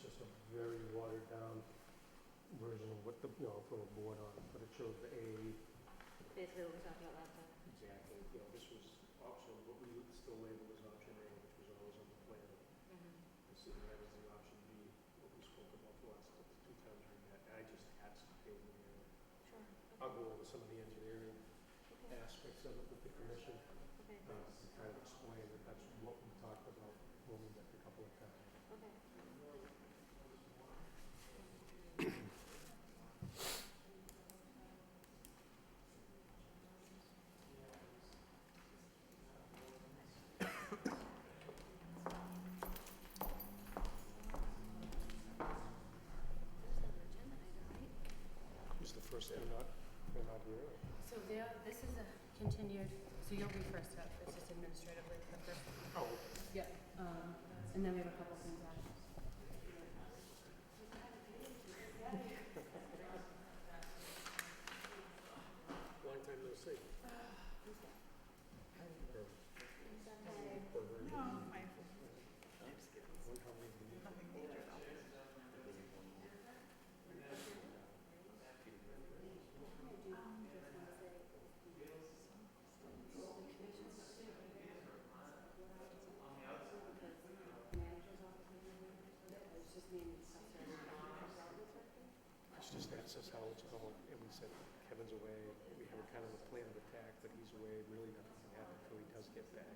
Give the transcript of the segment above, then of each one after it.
just a very watered down version of what the, throw a board on it, but it shows the A. Basically what we talked about last time. Exactly. This was optional, but we would still label as option A, which was always on the plan. And so that was the option B, what we spoke about the last 2 times we met. I just had some paper here. Sure. I'll go over some of the engineering aspects of it with the commission. Okay. To kind of explain that that's what we talked about when we met a couple of times. Okay. Is the first they're not here? So this is a continued, so you'll be first up, this is administratively the first one. Oh, Yeah. And then we have a couple things after. long time no see. Nothing major though. She just asked us how it's going, and we said, Kevin's away. We have a kind of a plan of attack, but he's away. Really nothing can happen until he does get back.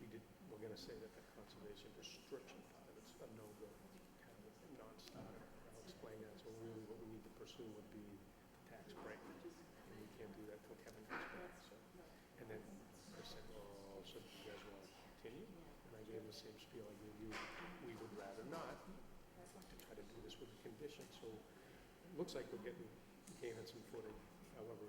We're going to say that the conservation restriction part of it's a no-go, kind of a non-starter. I'll explain that. So really what we need to pursue would be the tax break. And we can't do that until Kevin gets back. So, and then Chris said, oh, so do you guys want to continue? And I gave him the same spiel I gave you. We would rather not. I'd like to try to do this with a condition. So it looks like we're gaining some footing. However,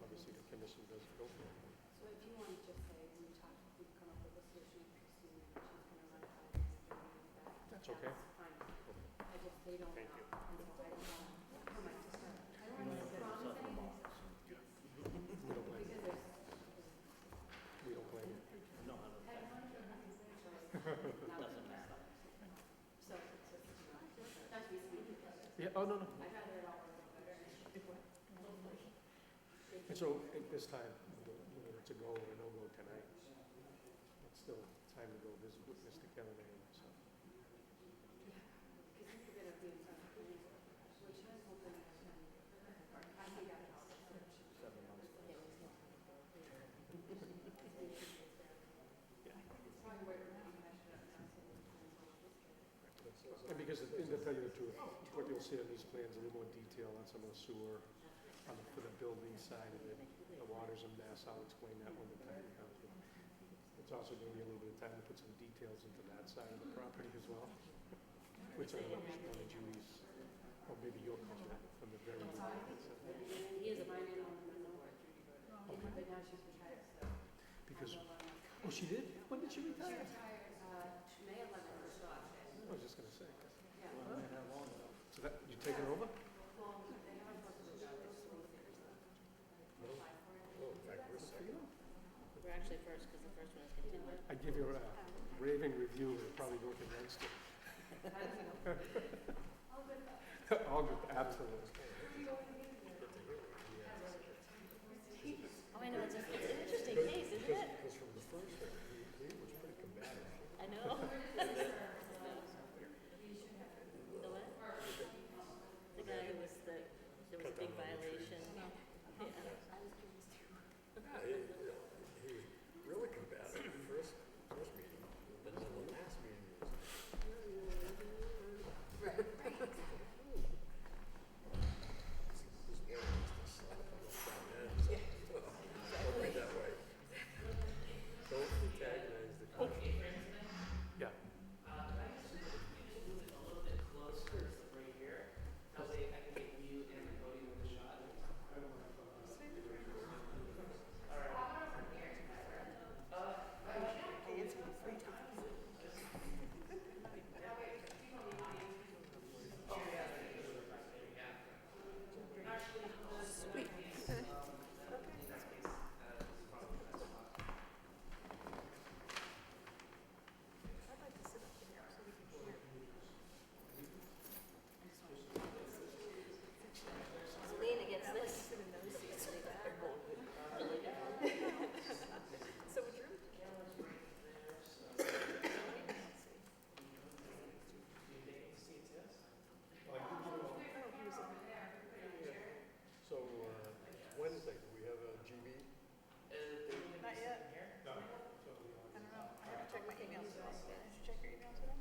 obviously the commission doesn't go for it. So if you want to just say, we talked, we've come up with a solution, Christine, she's going to run it by that. That's okay. That's fine. I just, they don't Thank know. you. And so I don't know how much to start. I don't want to promise anything. We don't blame you. We don't blame you. No, I don't. Doesn't matter. So, that's me speaking. Yeah, oh, no. I'd rather it all work better. And so at this time, whether it's a go or a no-go tonight, it's still time to go visit with Mr. Kevin. So. Because you forget of being something, which has opened up I think I have 7 months. It's probably where we're going to And because, and to tell you the truth, what you'll see on these plans, a little more detail on some of the sewer, for the building side of it, the water's a mess. I'll explain that when the time comes. But it's also going to be a little bit of time to put some details into that side of the property as well, which I know is one of Julie's, or maybe your comment from the very beginning. He is a minor on the north. But now she's retired, so. Because, oh, she did? When did she She retire? retired, May 11th or so. I was just going to say. Yeah. So that, you taking over? Well, they haven't talked about it, just want to figure stuff. Oh, in fact, we're second. We're actually first because the first one is continued. I give you a raving review, it'll probably work against it. All good, absolutely. Oh, I know, it's an interesting case, isn't it? Because from the first one, he was pretty combative. I know. The what? The guy who was there was a big violation. Yeah. I was curious too. Yeah, he was really combative first meeting, but then the last meeting he was Right. email today. Did you check your email today?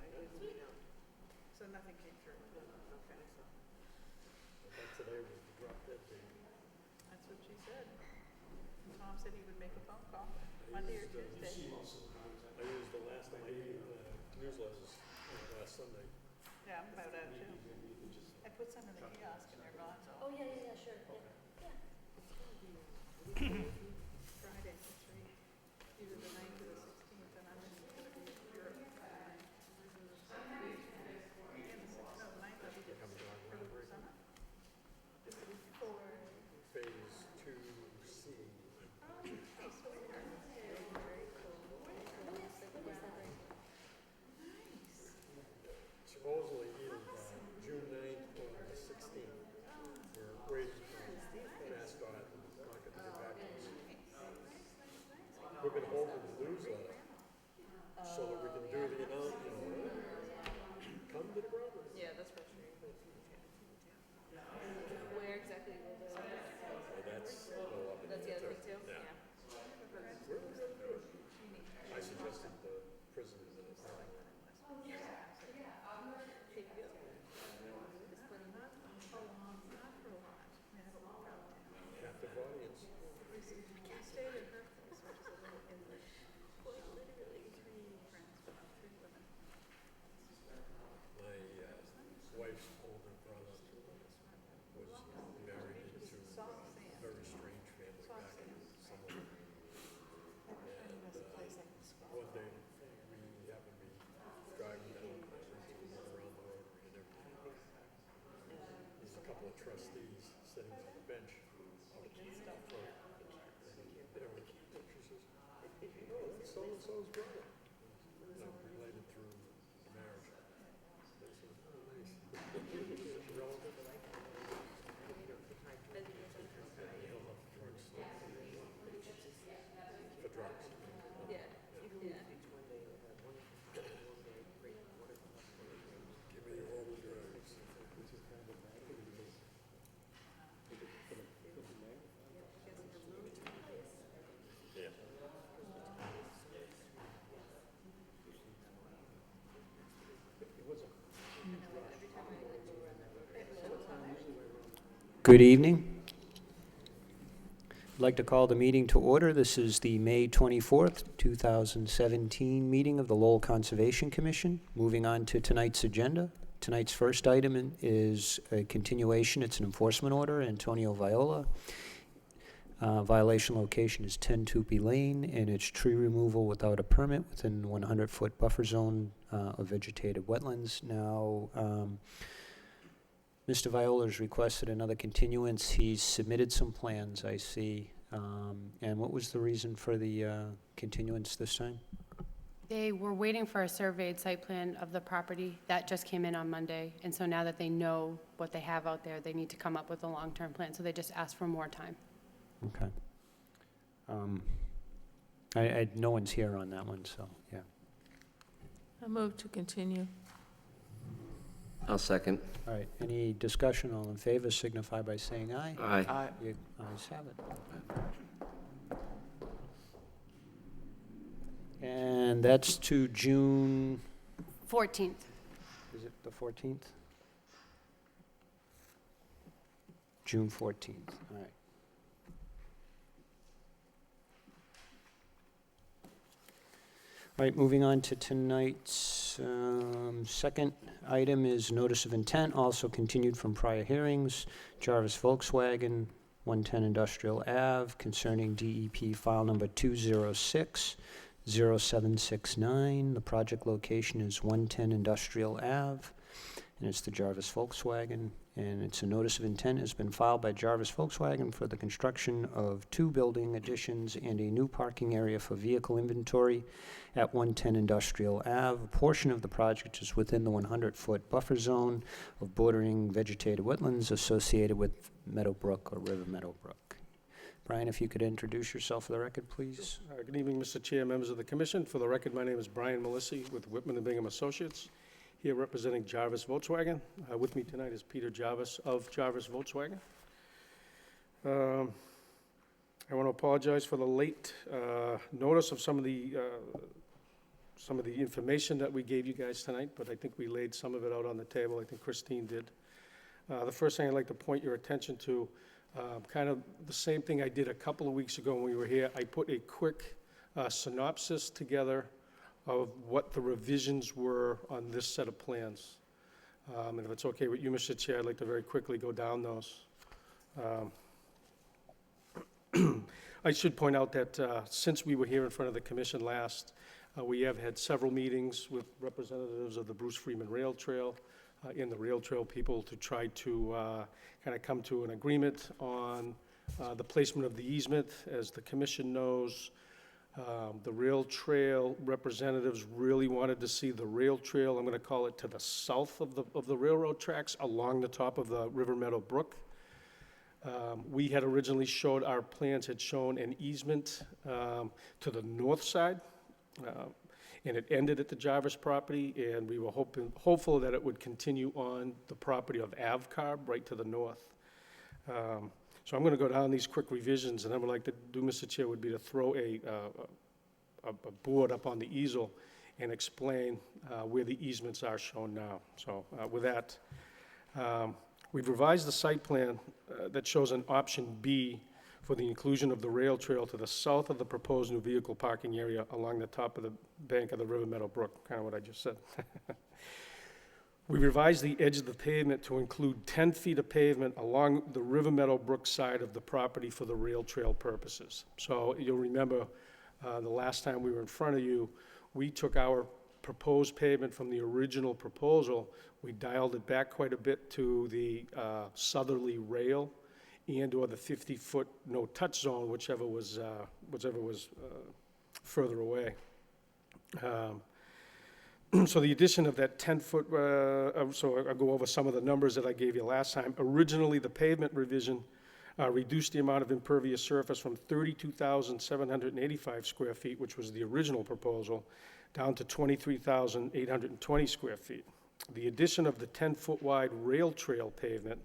So nothing came through? Okay. I thought today was the drop dead date. That's what she said. And Tom said he would make a phone call Monday or Tuesday. I used the last of my newsletters last Sunday. Yeah, I'm about out too. I put some in the kiosk and they're gone, so Oh, yeah, sure, yeah. Friday, that's right. Either the 9th or the 16th, and I'm gonna be in Europe. And no, the 9th I'll be just Coming along for the break. summer. Just the week before. Phase 2C. Oh, so weird. Very cool. Supposedly either June 9th or the 16th. We're waiting for MassDOT and Concord to get back to us. We've been holding the newsletter so that we can do the announcement, come to the property. Yeah, that's frustrating. Where exactly will the? Well, that's no up in That's the other too. thing too? Yeah. Where was that good? I suggested the prison that it's not. Captive audience. I stayed at her place, which is a little inlet. Like literally 3 friends, about 3 women. My wife's older brother was married into a very strange family back in Somerville. And one day we happened to be driving down, and I went to look around the rotary and everything. There's a couple of trustees sitting on the bench out front. There were, she says, oh, that's so-and-so's brother. Related through marriage. They said, oh, nice. Relative. They held up for drugs. For drugs. Yeah. Give me all the drugs. Which is kind of a bad thing because they could put a magnifying Yeah. It was a huge rush. Good evening. I'd like to call the meeting to order. This is the May 24th, 2017 meeting of the Lowell Conservation Commission. Moving on to tonight's agenda. Tonight's first item is a continuation. It's an enforcement order. Antonio Viola. Violation location is 10 Tupee Lane, and it's tree removal without a permit within 100-foot buffer zone of vegetated wetlands. Now, Mr. Viola's requested another continuance. He's submitted some plans, I see. And what was the reason for the continuance this time? They were waiting for a surveyed site plan of the property. That just came in on Monday. And so now that they know what they have out there, they need to come up with a long-term plan. So they just asked for more time. Okay. No one's here on that one, so, yeah. I move to continue. I'll second. All right, any discussion? All in favor signify by saying aye. Aye. You ayes have it. And that's to June, 14th. is it the 14th? June 14th, all right. All right, moving on to tonight's second item is notice of intent, also continued from prior hearings. Jarvis Volkswagen, 110 Industrial Ave, concerning DEP file number 206-0769. The project location is 110 Industrial Ave, and it's the Jarvis Volkswagen. And it's a notice of intent has been filed by Jarvis Volkswagen for the construction of 2 building additions and a new parking area for vehicle inventory at 110 Industrial Ave. A portion of the project is within the 100-foot buffer zone of bordering vegetated wetlands associated with Meadowbrook or River Meadowbrook. Brian, if you could introduce yourself for the record, please. Good evening, Mr. Chair, members of the commission. For the record, my name is Brian Melissi with Whitman and Bingham Associates, here representing Jarvis Volkswagen. With me tonight is Peter Jarvis of Jarvis Volkswagen. I want to apologize for the late notice of some of the some of the information that we gave you guys tonight, but I think we laid some of it out on the table. I think Christine did. The first thing I'd like to point your attention to, kind of the same thing I did a couple of weeks ago when we were here. I put a quick synopsis together of what the revisions were on this set of plans. And if it's okay with you, Mr. Chair, I'd like to very quickly go down those. I should point out that since we were here in front of the commission last, we have had several meetings with representatives of the Bruce Freeman Rail Trail and the rail trail people to try to kind of come to an agreement on the placement of the easement. As the commission knows, the rail trail representatives really wanted to see the rail trail, I'm going to call it to the south of the railroad tracks along the top of the River Meadow Brook. We had originally showed, our plans had shown an easement to the north side, and it ended at the Jarvis property, and we were hopeful that it would continue on the property of Avcarb right to the north. So I'm going to go down these quick revisions, and I would like to do, Mr. Chair, would be to throw a board up on the easel and explain where the easements are shown now. So with that, we've revised the site plan that shows an option B for the inclusion of the rail trail to the south of the proposed new vehicle parking area along the top of the bank of the River Meadow Brook, kind of what I just said. We revised the edge of the pavement to include 10 feet of pavement along the River Meadow Brook side of the property for the rail trail purposes. So you'll remember the last time we were in front of you, we took our proposed pavement from the original proposal, we dialed it back quite a bit to the southerly rail and or the 50-foot no-touch zone, whichever was further away. So the addition of that 10-foot, so I'll go over some of the numbers that I gave you last time. Originally, the pavement revision reduced the amount of impervious surface from 32,785 square feet, which was the original proposal, down to 23,820 square feet. The addition of the 10-foot wide rail trail pavement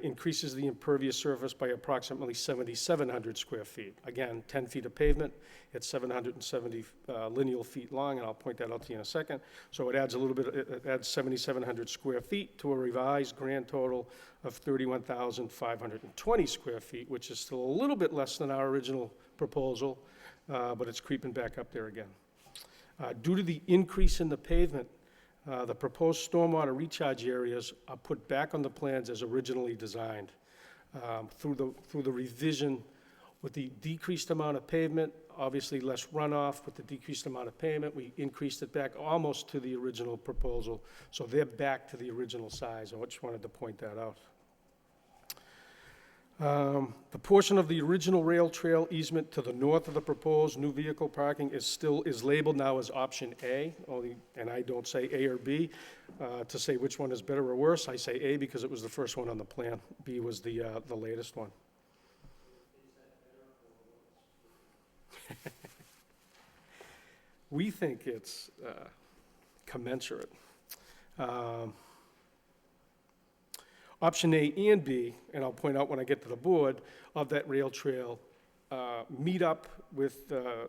increases the impervious surface by approximately 7,700 square feet. Again, 10 feet of pavement, it's 770 lineal feet long, and I'll point that out to you in a second. So it adds a little bit, it adds 7,700 square feet to a revised grand total of 31,520 square feet, which is still a little bit less than our original proposal, but it's creeping back up there again. Due to the increase in the pavement, the proposed stormwater recharge areas are put back on the plans as originally designed. Through the revision, with the decreased amount of pavement, obviously less runoff. With the decreased amount of pavement, we increased it back almost to the original proposal. So they're back to the original size. I just wanted to point that out. The portion of the original rail trail easement to the north of the proposed new vehicle parking is labeled now as option A, and I don't say A or B to say which one is better or worse. I say A because it was the first one on the plan. B was the latest one. We think it's commensurate. Option A and B, and I'll point out when I get to the board, of that rail trail meet up with the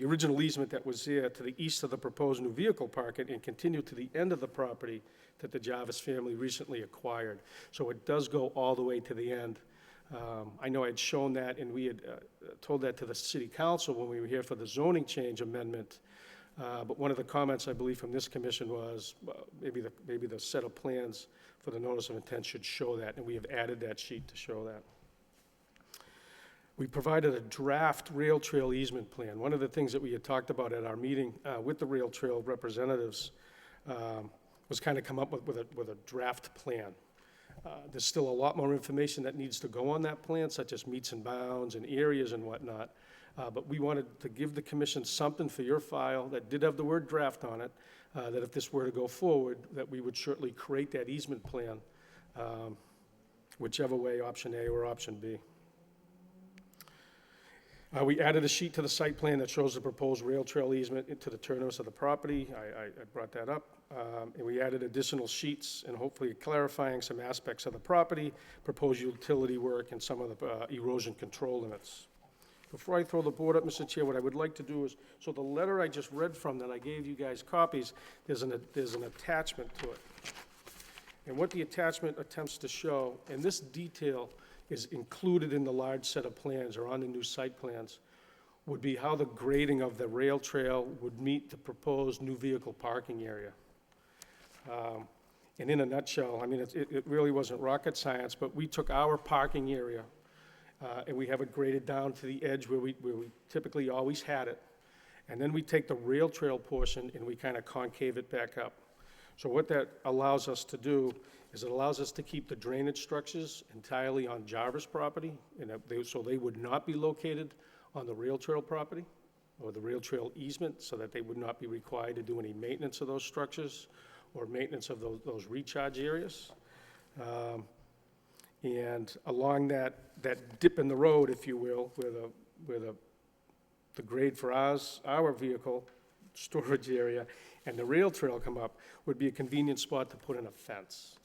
original easement that was there to the east of the proposed new vehicle parking and continue to the end of the property that the Jarvis family recently acquired. So it does go all the way to the end. I know I'd shown that, and we had told that to the city council when we were here for the zoning change amendment. But one of the comments, I believe, from this commission was maybe the set of plans for the notice of intent should show that, and we have added that sheet to show that. We provided a draft rail trail easement plan. One of the things that we had talked about at our meeting with the rail trail representatives was kind of come up with a draft plan. There's still a lot more information that needs to go on that plan, such as meets and bounds and areas and whatnot. But we wanted to give the commission something for your file that did have the word draft on it, that if this were to go forward, that we would shortly create that easement plan, whichever way, option A or option B. We added a sheet to the site plan that shows the proposed rail trail easement into the terminus of the property. I brought that up. And we added additional sheets and hopefully clarifying some aspects of the property, proposed utility work, and some of the erosion control limits. Before I throw the board up, Mr. Chair, what I would like to do is, so the letter I just read from that I gave you guys copies, there's an attachment to it. And what the attachment attempts to show, and this detail is included in the large set of plans or on the new site plans, would be how the grading of the rail trail would meet the proposed new vehicle parking area. And in a nutshell, I mean, it really wasn't rocket science, but we took our parking area and we have it graded down to the edge where we typically always had it. And then we take the rail trail portion and we kind of concave it back up. So what that allows us to do is it allows us to keep the drainage structures entirely on Jarvis property, and so they would not be located on the rail trail property or the rail trail easement, so that they would not be required to do any maintenance of those structures or maintenance of those recharge areas. And along that dip in the road, if you will, where the grade for our vehicle storage area and the rail trail come up, would be a convenient spot to put in a fence.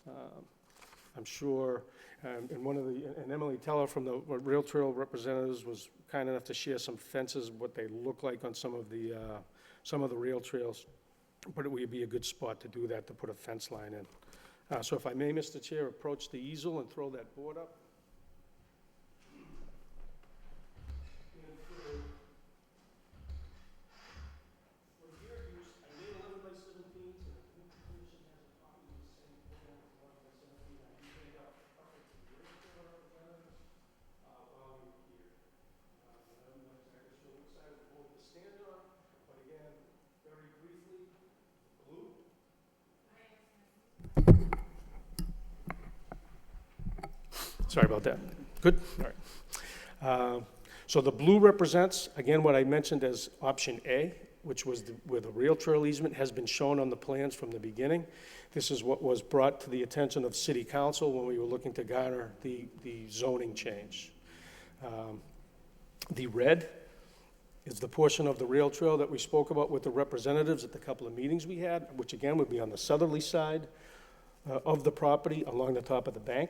I'm sure, and Emily Teller from the rail trail representatives was kind enough to share some fences, what they look like on some of the rail trails. But it would be a good spot to do that, to put a fence line in. So if I may, Mr. Chair, approach the easel and throw that board up. Sorry about that. Good? All right. So the blue represents, again, what I mentioned as option A, which was where the rail trail easement has been shown on the plans from the beginning. This is what was brought to the attention of City Council when we were looking to garner the zoning change. The red is the portion of the rail trail that we spoke about with the representatives at the couple of meetings we had, which again would be on the southerly side of the property along the top of the bank.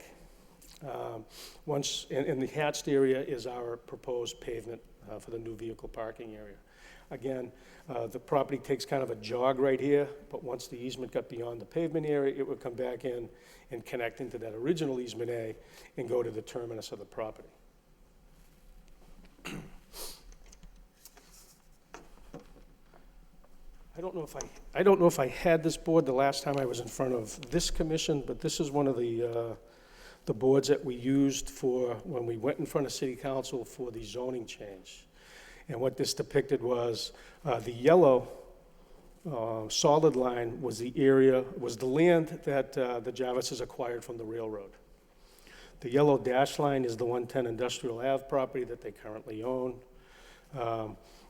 In the hatched area is our proposed pavement for the new vehicle parking area. Again, the property takes kind of a jog right here, but once the easement got beyond the pavement area, it would come back in and connect into that original easement A and go to the terminus of the property. I don't know if I had this board the last time I was in front of this commission, but this is one of the boards that we used for when we went in front of City Council for the zoning change. And what this depicted was the yellow solid line was the land that the Jarvis acquired from the railroad. The yellow dash line is the 110 Industrial Ave property that they currently own.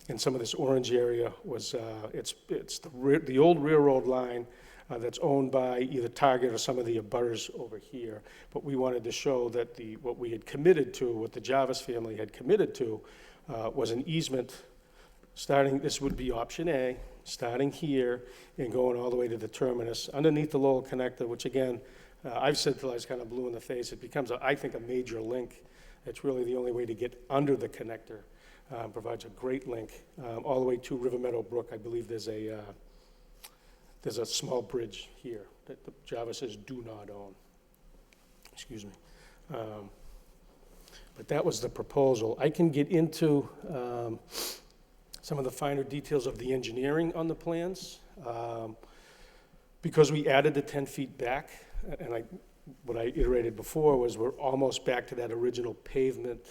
And some of this orange area was, it's the old railroad line that's owned by either Target or some of the abutters over here. But we wanted to show that what we had committed to, what the Jarvis family had committed to, was an easement starting, this would be option A, starting here and going all the way to the terminus underneath the Lowell connector, which again, I've said till I was kind of blue in the face, it becomes, I think, a major link. It's really the only way to get under the connector. Provides a great link all the way to River Meadow Brook. I believe there's a small bridge here that the Jarvises do not own. Excuse me. But that was the proposal. I can get into some of the finer details of the engineering on the plans. Because we added the 10 feet back, and what I iterated before was we're almost back to that original pavement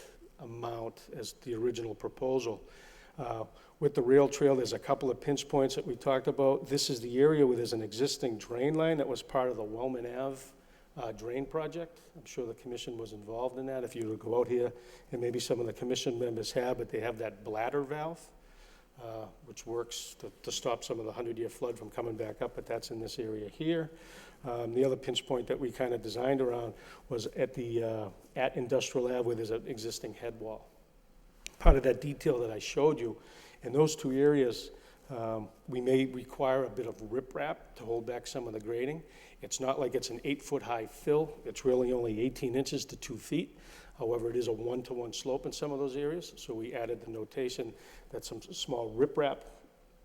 amount as the original proposal. With the rail trail, there's a couple of pinch points that we talked about. This is the area where there's an existing drain line that was part of the Wellman Ave drain project. I'm sure the commission was involved in that. If you would go out here, and maybe some of the commission members have, but they have that bladder valve, which works to stop some of the 100-year flood from coming back up, but that's in this area here. The other pinch point that we kind of designed around was at Industrial Ave, where there's an existing head wall. Part of that detail that I showed you, in those two areas, we may require a bit of riprap to hold back some of the grading. It's not like it's an 8-foot high fill. It's really only 18 inches to 2 feet. However, it is a one-to-one slope in some of those areas, so we added the notation that some small riprap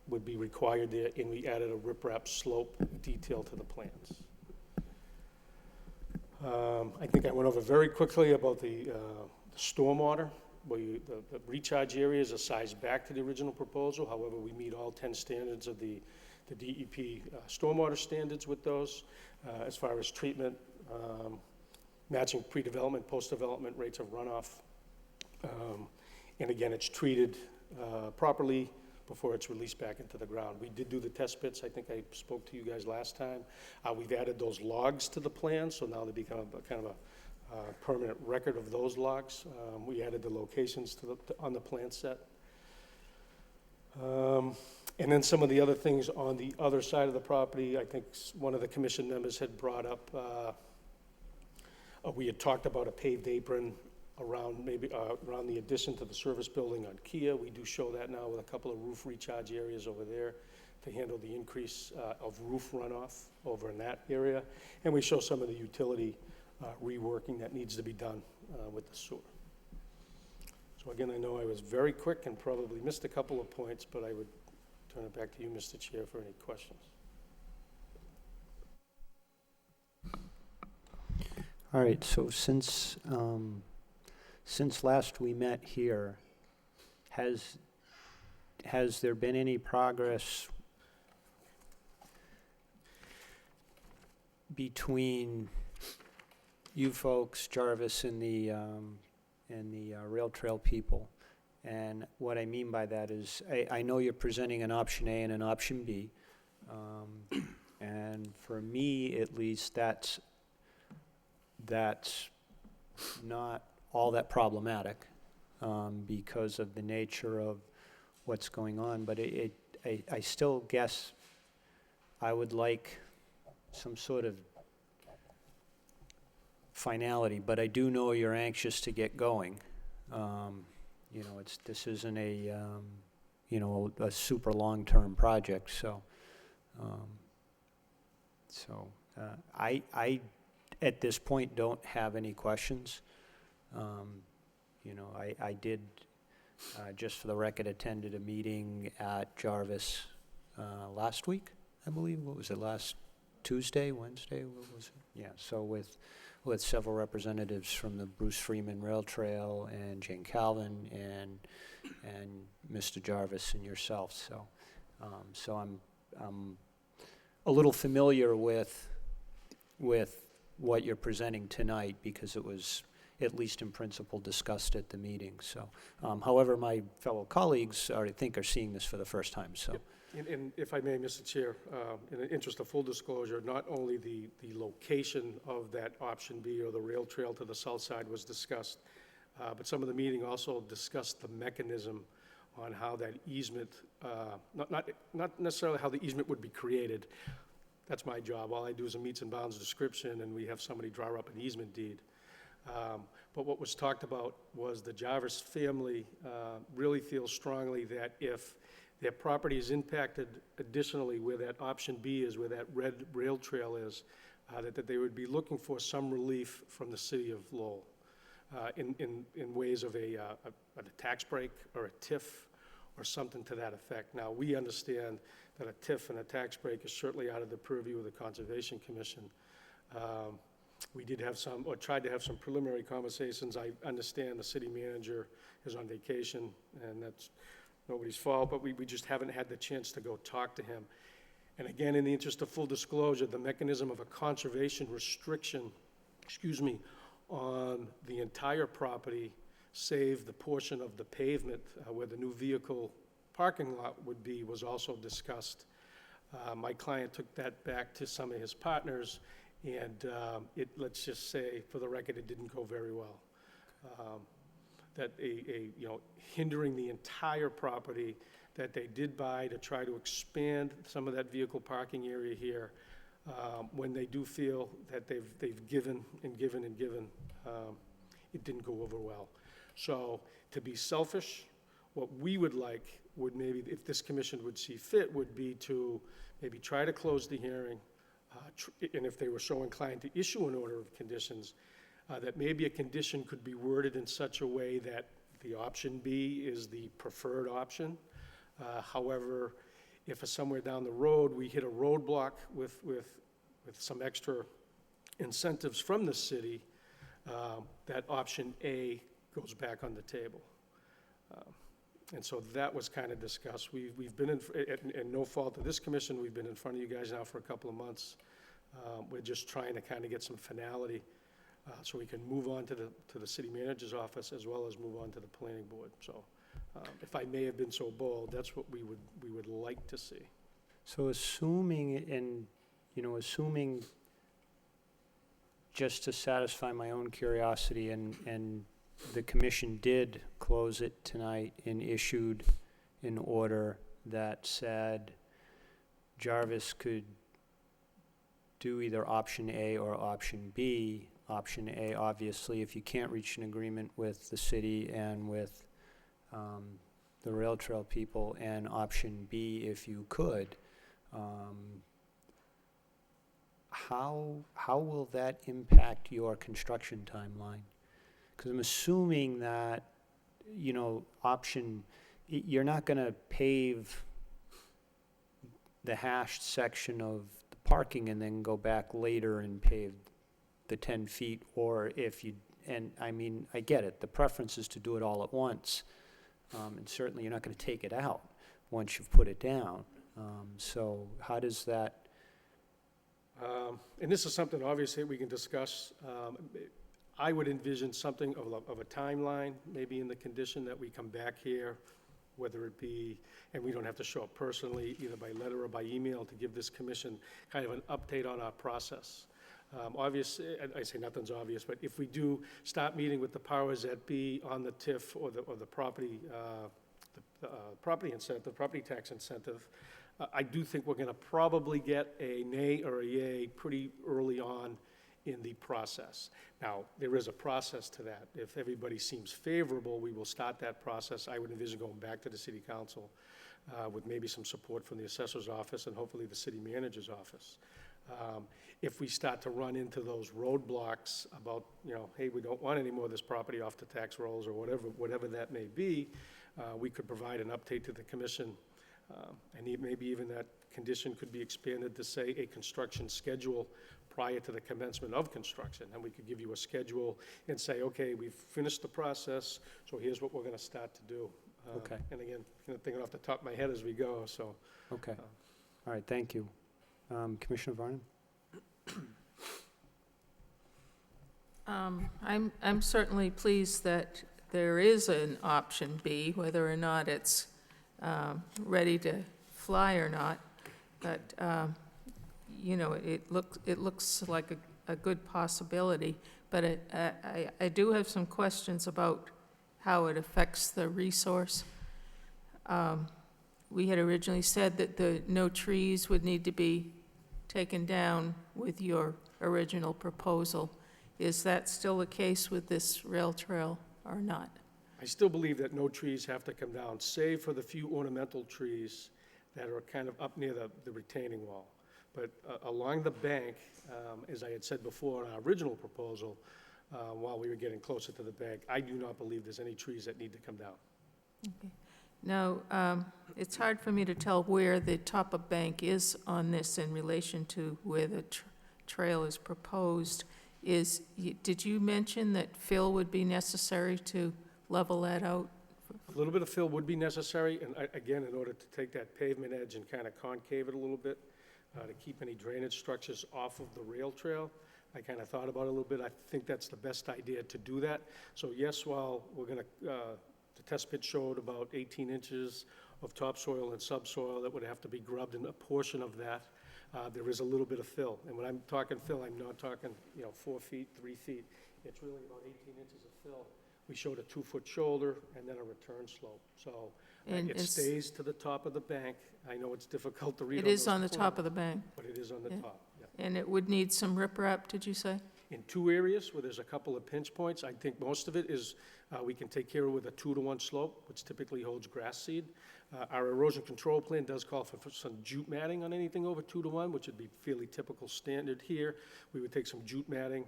would be required there, and we added a riprap slope detail to the plans. I think I went over very quickly about the stormwater, where the recharge areas are sized back to the original proposal. However, we meet all 10 standards of the DEP stormwater standards with those. As far as treatment, matching pre-development, post-development rates of runoff. And again, it's treated properly before it's released back into the ground. We did do the test pits. I think I spoke to you guys last time. We've added those logs to the plan, so now they become kind of a permanent record of those logs. We added the locations on the plan set. And then some of the other things on the other side of the property, I think one of the commission members had brought up, we had talked about a paved apron around around the addition to the service building on Kia. We do show that now with a couple of roof recharge areas over there to handle the increase of roof runoff over in that area. And we show some of the utility reworking that needs to be done with the sewer. So again, I know I was very quick and probably missed a couple of points, but I would turn it back to you, Mr. Chair, for any questions. All right, so since last we met here, has there been any progress between you folks, Jarvis, and the rail trail people? And what I mean by that is, I know you're presenting an option A and an option B, and for me at least, that's not all that problematic because of the nature of what's going on. But I still guess I would like some sort of finality, but I do know you're anxious to get going. You know, this isn't a a super long-term project, so I at this point don't have any questions. You know, I did just for the record attended a meeting at Jarvis last week, I believe. What was it, last Tuesday, Wednesday? What was it? Yeah, so with several representatives from the Bruce Freeman Rail Trail and Jane Calvin and Mr. Jarvis and yourself. So I'm a little familiar with what you're presenting tonight because it was at least in principle discussed at the meeting. So, however, my fellow colleagues I think are seeing this for the first time. So. Yep. And if I may, Mr. Chair, in the interest of full disclosure, not only the location of that option B or the rail trail to the south side was discussed, but some of the meeting also discussed the mechanism on how that easement, not necessarily how the easement would be created. That's my job. All I do is a meets and bounds description, and we have somebody draw up an easement deed. But what was talked about was the Jarvis family really feels strongly that if their property is impacted additionally where that option B is, where that red rail trail is, that they would be looking for some relief from the city of Lowell in ways of a tax break or a TIF or something to that effect. Now, we understand that a TIF and a tax break is certainly out of the purview of the Conservation Commission. We did have some, or tried to have some preliminary conversations. I understand the city manager is on vacation, and that's nobody's fault, but we just haven't had the chance to go talk to him. And again, in the interest of full disclosure, the mechanism of a conservation restriction, on the entire property, save the portion of the pavement where the new vehicle parking lot would be, was also discussed. My client took that back to some of his partners, and let's just say, for the record, it didn't go very well. That hindering the entire property that they did buy to try to expand some of that vehicle parking area here, when they do feel that they've given and given and given, it didn't go over well. So to be selfish, what we would like would maybe, if this commission would see fit, would be to maybe try to close the hearing, and if they were so inclined to issue an order of conditions, that maybe a condition could be worded in such a way that the option B is the preferred option. However, if somewhere down the road, we hit a roadblock with some extra incentives from the city, that option A goes back on the table. And so that was kind of discussed. We've been and no fault of this commission, we've been in front of you guys now for a couple of months. We're just trying to kind of get some finality so we can move on to the city manager's office as well as move on to the planning board. So if I may have been so bold, that's what we would like to see. So assuming, just to satisfy my own curiosity, and the commission did close it tonight and issued an order that said Jarvis could do either option A or option B. Option A, obviously, if you can't reach an agreement with the city and with the rail trail people, and option B, if you could. How will that impact your construction timeline? Because I'm assuming that, you're not going to pave the hashed section of the parking and then go back later and pave the 10 feet, or if you, and I mean, I get it, the preference is to do it all at once, and certainly you're not going to take it out once you've put it down. So how does that? And this is something, obviously, we can discuss. I would envision something of a timeline, maybe in the condition that we come back here, whether it be, and we don't have to show up personally, either by letter or by email, to give this commission kind of an update on our process. Obviously, I say nothing's obvious, but if we do start meeting with the powers that be on the TIF or the property, property incentive, property tax incentive, I do think we're going to probably get a nay or a yay pretty early on in the process. Now, there is a process to that. If everybody seems favorable, we will start that process. I would envision going back to the city council with maybe some support from the assessor's office and hopefully the city manager's office. If we start to run into those roadblocks about, hey, we don't want any more of this property off the tax rolls or whatever that may be, we could provide an update to the commission. And maybe even that condition could be expanded to say a construction schedule prior to the commencement of construction. And we could give you a schedule and say, okay, we've finished the process, so here's what we're going to start to do. Okay. And again, thinking off the top of my head as we go, so. Okay. All right, thank you. Commissioner Varnon? I'm certainly pleased that there is an option B, whether or not it's ready to fly or not. But, it looks like a good possibility. But I do have some questions about how it affects the resource. We had originally said that no trees would need to be taken down with your original proposal. Is that still the case with this rail trail or not? I still believe that no trees have to come down, save for the few ornamental trees that are kind of up near the retaining wall. But along the bank, as I had said before in our original proposal, while we were getting closer to the bank, I do not believe there's any trees that need to come down. Okay. Now, it's hard for me to tell where the top of bank is on this in relation to where the trail is proposed. Did you mention that fill would be necessary to level that out? A little bit of fill would be necessary, and again, in order to take that pavement edge and kind of concave it a little bit, to keep any drainage structures off of the rail trail. I kind of thought about it a little bit. I think that's the best idea to do that. So yes, while we're going to, the test pit showed about 18 inches of topsoil and subsoil that would have to be grubbed, and a portion of that, there is a little bit of fill. And when I'm talking fill, I'm not talking, 4 feet, 3 feet. It's really about 18 inches of fill. We showed a 2-foot shoulder and then a return slope. So it stays to the top of the bank. I know it's difficult to read. It is on the top of the bank. But it is on the top, yeah. And it would need some riprap, did you say? In 2 areas where there's a couple of pinch points, I think most of it is we can take care of with a 2-to-1 slope, which typically holds grass seed. Our erosion control plan does call for some jute matting on anything over 2-to-1, which would be fairly typical standard here. We would take some jute matting,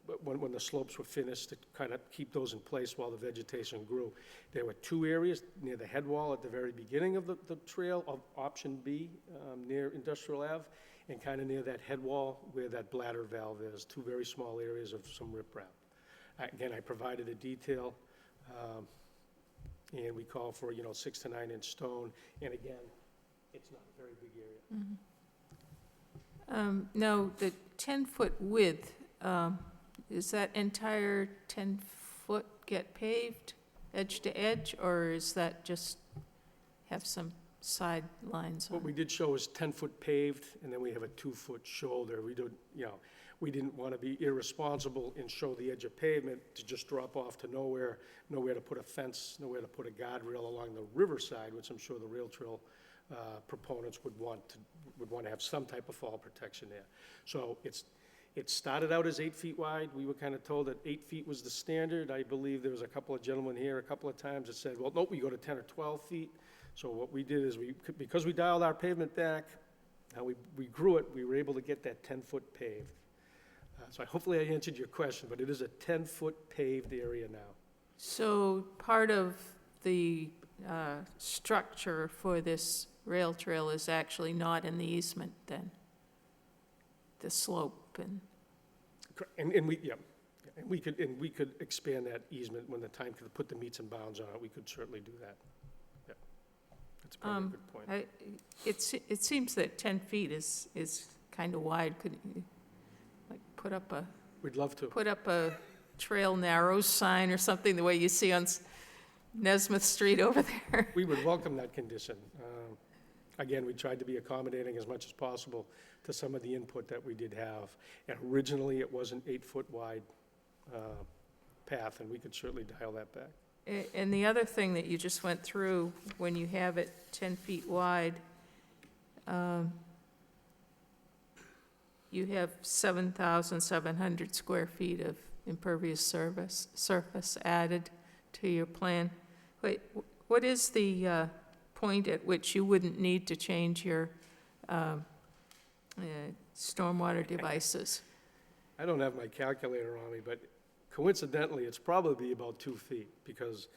but when the slopes were finished, to kind of keep those in place while the vegetation grew. There were two areas near the head wall at the very beginning of the trail of option B, near Industrial Ave, and kind of near that head wall where that bladder valve is, two very small areas of some riprap. Again, I provided a detail, and we call for, 6 to 9 inch stone, and again, it's not a very big area. No, the 10-foot width, is that entire 10-foot get paved edge to edge, or is that just have some side lines on What we did show is 10-foot paved, and then we have a 2-foot shoulder. We didn't want to be irresponsible and show the edge of pavement to just drop off to nowhere to put a fence, nowhere to put a guardrail along the riverside, which I'm sure the rail trail proponents would want to have some type of fall protection there. So it started out as 8 feet wide. We were kind of told that 8 feet was the standard. I believe there was a couple of gentlemen here a couple of times that said, well, nope, we go to 10 or 12 feet. So what we did is because we dialed our pavement back, now we grew it, we were able to get that 10-foot paved. So hopefully I answered your question, but it is a 10-foot paved area now. So part of the structure for this rail trail is actually not in the easement then? The slope and... And we could expand that easement when the time could put the meets and bounds on it. We could certainly do that. Yeah, that's probably a good point. It seems that 10 feet is kind of wide. Could you, like, put up a... We'd love to. Put up a trail narrows sign or something, the way you see on Nesmith Street over there? We would welcome that condition. Again, we tried to be accommodating as much as possible to some of the input that we did have. And originally, it was an 8-foot wide path, and we could certainly dial that back. And the other thing that you just went through, when you have it 10 feet wide, you have 7,700 square feet of impervious surface added to your plan. Wait, what is the point at which you wouldn't need to change your stormwater devices? I don't have my calculator on me, but coincidentally, it's probably about 2 feet because,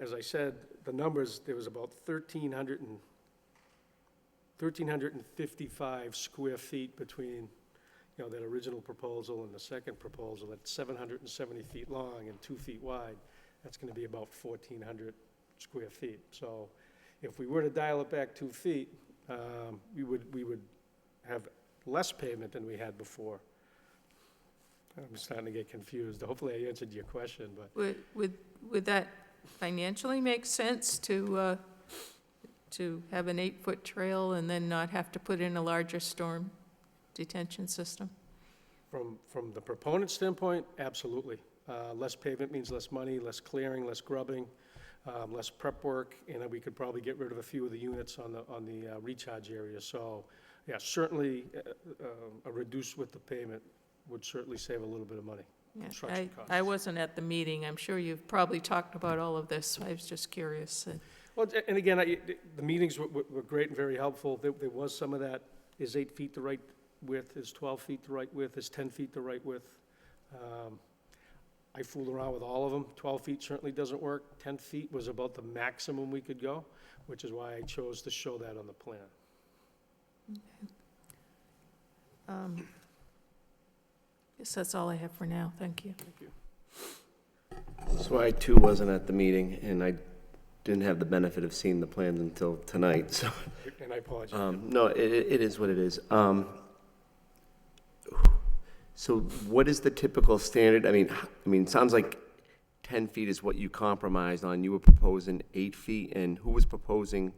as I said, the numbers, there was about 1,355 square feet between, that original proposal and the second proposal. That's 770 feet long and 2 feet wide. That's going to be about 1,400 square feet. So if we were to dial it back 2 feet, we would have less pavement than we had before. I'm starting to get confused. Hopefully I answered your question, but. Would that financially make sense to have an 8-foot trail and then not have to put in a larger storm detention system? From the proponent standpoint, absolutely. Less pavement means less money, less clearing, less grubbing, less prep work, and we could probably get rid of a few of the units on the recharge area. So, yeah, certainly a reduced width of pavement would certainly save a little bit of money. Yeah, I wasn't at the meeting. I'm sure you've probably talked about all of this. I was just curious. Well, and again, the meetings were great and very helpful. There was some of that. Is 8 feet the right width? Is 12 feet the right width? Is 10 feet the right width? I fooled around with all of them. 12 feet certainly doesn't work. 10 feet was about the maximum we could go, which is why I chose to show that on the plan. Guess that's all I have for now. Thank you. Thank you. So I too wasn't at the meeting, and I didn't have the benefit of seeing the plans until tonight, so. And I apologize. No, it is what it is. So what is the typical standard? I mean, it sounds like 10 feet is what you compromised on. You were proposing 8 feet, and who was proposing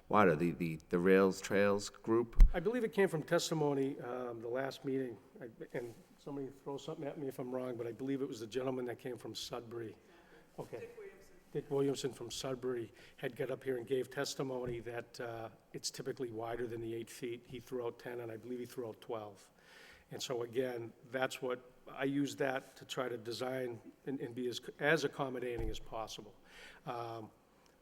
wider, the rails trails group? I believe it came from testimony, the last meeting, and somebody throw something at me if I'm wrong, but I believe it was the gentleman that came from Sudbury. Okay. Dick Williamson from Sudbury had got up here and gave testimony that it's typically wider than the 8 feet. He threw out 10, and I believe he threw out 12. And so again, that's what, I use that to try to design and be as accommodating as possible. A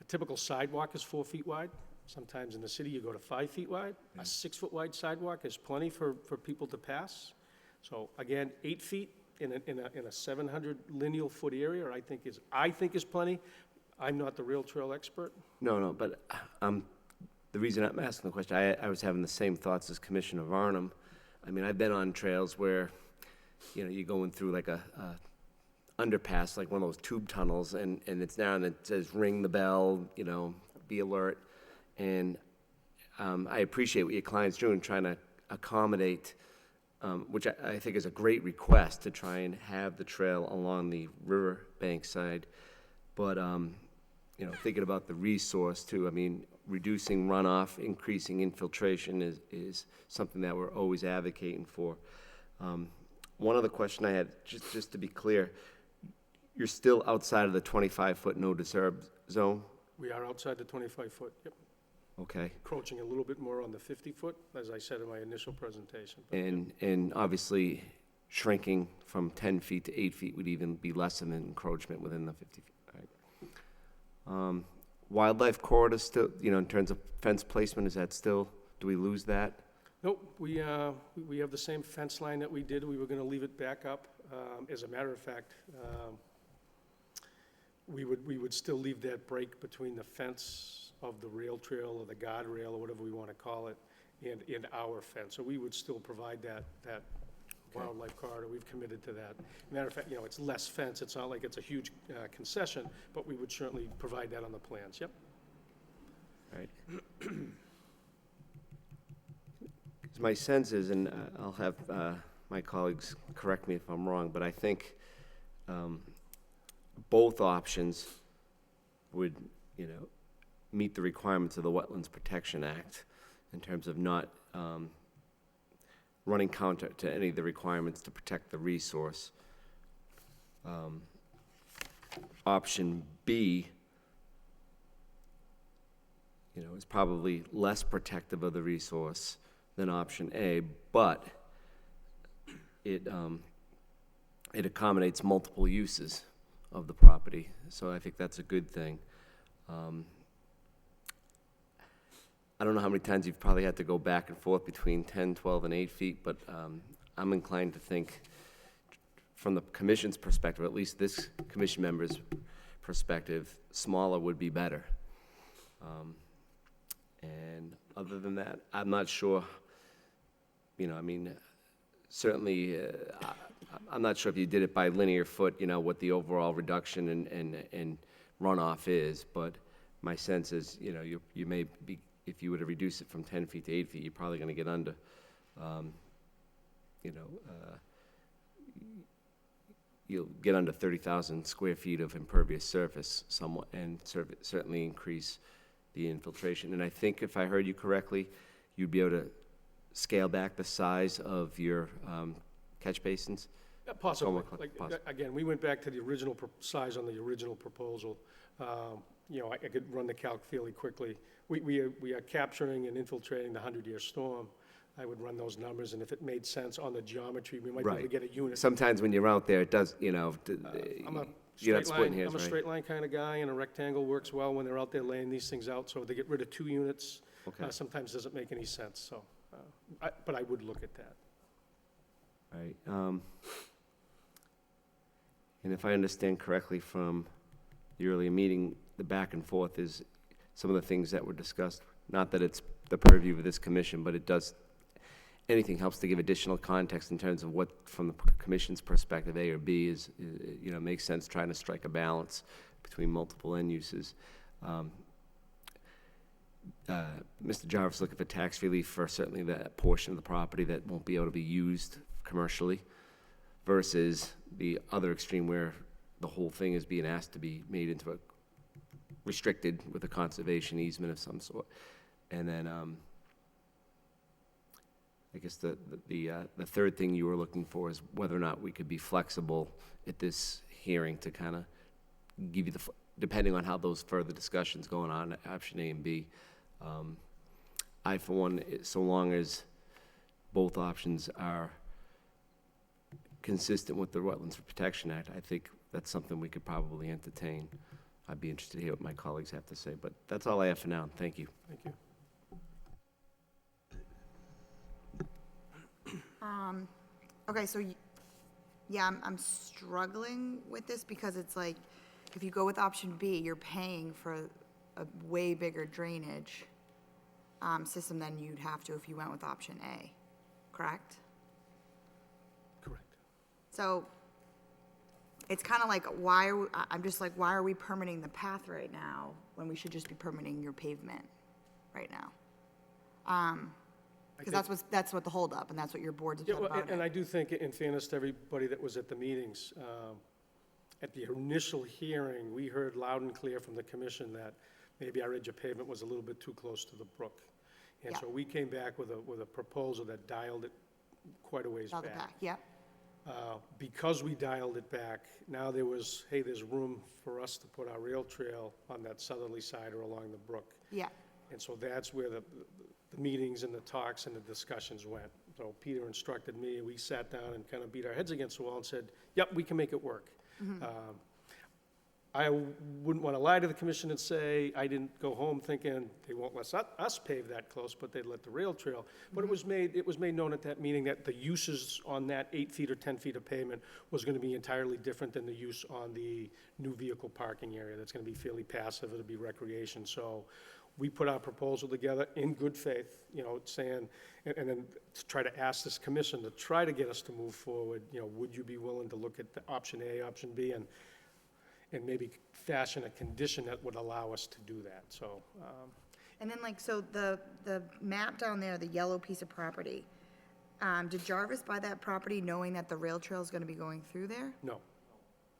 typical sidewalk is 4 feet wide. Sometimes in the city, you go to 5 feet wide. A 6-foot wide sidewalk is plenty for people to pass. So again, 8 feet, in a 700 lineal foot area, I think is plenty. I'm not the rail trail expert. No, but the reason I'm asking the question, I was having the same thoughts as Commissioner Varnum. I mean, I've been on trails where, you know, you're going through like a underpass, like one of those tube tunnels, and it's down and it says ring the bell, you know, be alert. And I appreciate what your client's doing, trying to accommodate, which I think is a great request, to try and have the trail along the riverbank side. But, you know, thinking about the resource too, I mean, reducing runoff, increasing infiltration is something that we're always advocating for. One other question I had, just to be clear, you're still outside of the 25-foot no disturb zone? We are outside the 25-foot, yep. Okay. Encroaching a little bit more on the 50-foot, as I said in my initial presentation. But And obviously shrinking from 10 feet to 8 feet would even be less than an encroachment within the 50 feet. All right. Wildlife corridor still, you know, in terms of fence placement, is that still, do we lose that? Nope, we have the same fence line that we did. We were gonna leave it back up. As a matter of fact, we would still leave that break between the fence of the rail trail or the guardrail or whatever we want to call it and our fence. So we would still provide that wildlife corridor. We've committed to that. Matter of fact, you know, it's less fence. It's not like it's a huge concession, but we would certainly provide that on the plans. Yep. All right. 'Cause my sense is, and I'll have my colleagues correct me if I'm wrong, but I think both options would, you know, meet the requirements of the Wetlands Protection Act in terms of not running counter to any of the requirements to protect the resource. Option B, you know, is probably less protective of the resource than option A, but it accommodates multiple uses of the property, so I think that's a good thing. I don't know how many times you've probably had to go back and forth between 10, 12, and 8 feet, but I'm inclined to think, from the commission's perspective, at least this commission member's perspective, smaller would be better. And other than that, I'm not sure, you know, I mean, certainly, I'm not sure if you did it by linear foot, you know, what the overall reduction and runoff is, but my sense is, you know, you may be, if you were to reduce it from 10 feet to 8 feet, you're probably going to get under, you know, you'll get under 30,000 square feet of impervious surface somewhat, and certainly increase the infiltration. And I think if I heard you correctly, you'd be able to scale back the size of your catch basins? Yeah, possibly. Like, Possibly. again, we went back to the original size on the original proposal. You know, I could run the calc fairly quickly. We are capturing and infiltrating the 100-year storm. I would run those numbers, and if it made sense on the geometry, we might be able to get a unit. Sometimes when you're out there, it does, you know, I'm a you're not straight splitting line, hairs, I'm a right? straight line kind of guy, and a rectangle works well when they're out there laying these things out. So if they get rid of 2 units, Okay. sometimes doesn't make any sense. So, but I would look at that. All right. And if I understand correctly from the earlier meeting, the back and forth is some of the things that were discussed. Not that it's the purview of this commission, but it does, anything helps to give additional context in terms of what, from the commission's perspective, A or B is, you know, makes sense trying to strike a balance between multiple end uses. Mr. Jarvis looking for tax relief for certainly that portion of the property that won't be able to be used commercially, versus the other extreme where the whole thing is being asked to be made into a restricted with a conservation easement of some sort. And then I guess the third thing you were looking for is whether or not we could be flexible at this hearing to kind of give you depending on how those further discussions going on, option A and B. I, for one, so long as both options are consistent with the Wetlands Protection Act, I think that's something we could probably entertain. I'd be interested to hear what my colleagues have to say, but that's all I have for now. Thank you. Thank you. Okay, so Yeah, I'm struggling with this because it's like, if you go with option B, you're paying for a way bigger drainage system than you'd have to if you went with option A, correct? Correct. So it's kind of like, I'm just like, why are we permitting the path right now when we should just be permitting your pavement right now? Because that's what the holdup, and that's what your board's Yeah, upset well, about and it. I do think, in fairness to everybody that was at the meetings, at the initial hearing, we heard loud and clear from the commission that maybe our edge of pavement was a little bit too close to the brook. And Yeah. so we came back with a proposal that dialed it quite a ways Dial it back. back, yeah, Because we dialed it back, now there's room for us to put our rail trail on that southerly side or along the brook. yeah, And so that's where the meetings and the talks and the discussions went. So Peter instructed me, and we sat down and kind of beat our heads against the wall and said, yep, we can make it work. I wouldn't want to lie to the commission and say I didn't go home thinking they won't let us pave that close, but they'd let the rail trail. But it was made known at that meeting that the uses on that 8 feet or 10 feet of pavement was going to be entirely different than the use on the new vehicle parking area. That's going to be fairly passive, it'll be recreation. So we put our proposal together in good faith, saying, and then to try to ask this commission to try to get us to move forward, would you be willing to look at the option A, option B, and maybe fashion a condition that would allow us to do that, so. and then like, so the map down there, the yellow piece of property, did Jarvis buy that property knowing that the rail trail is gonna be going through there? No,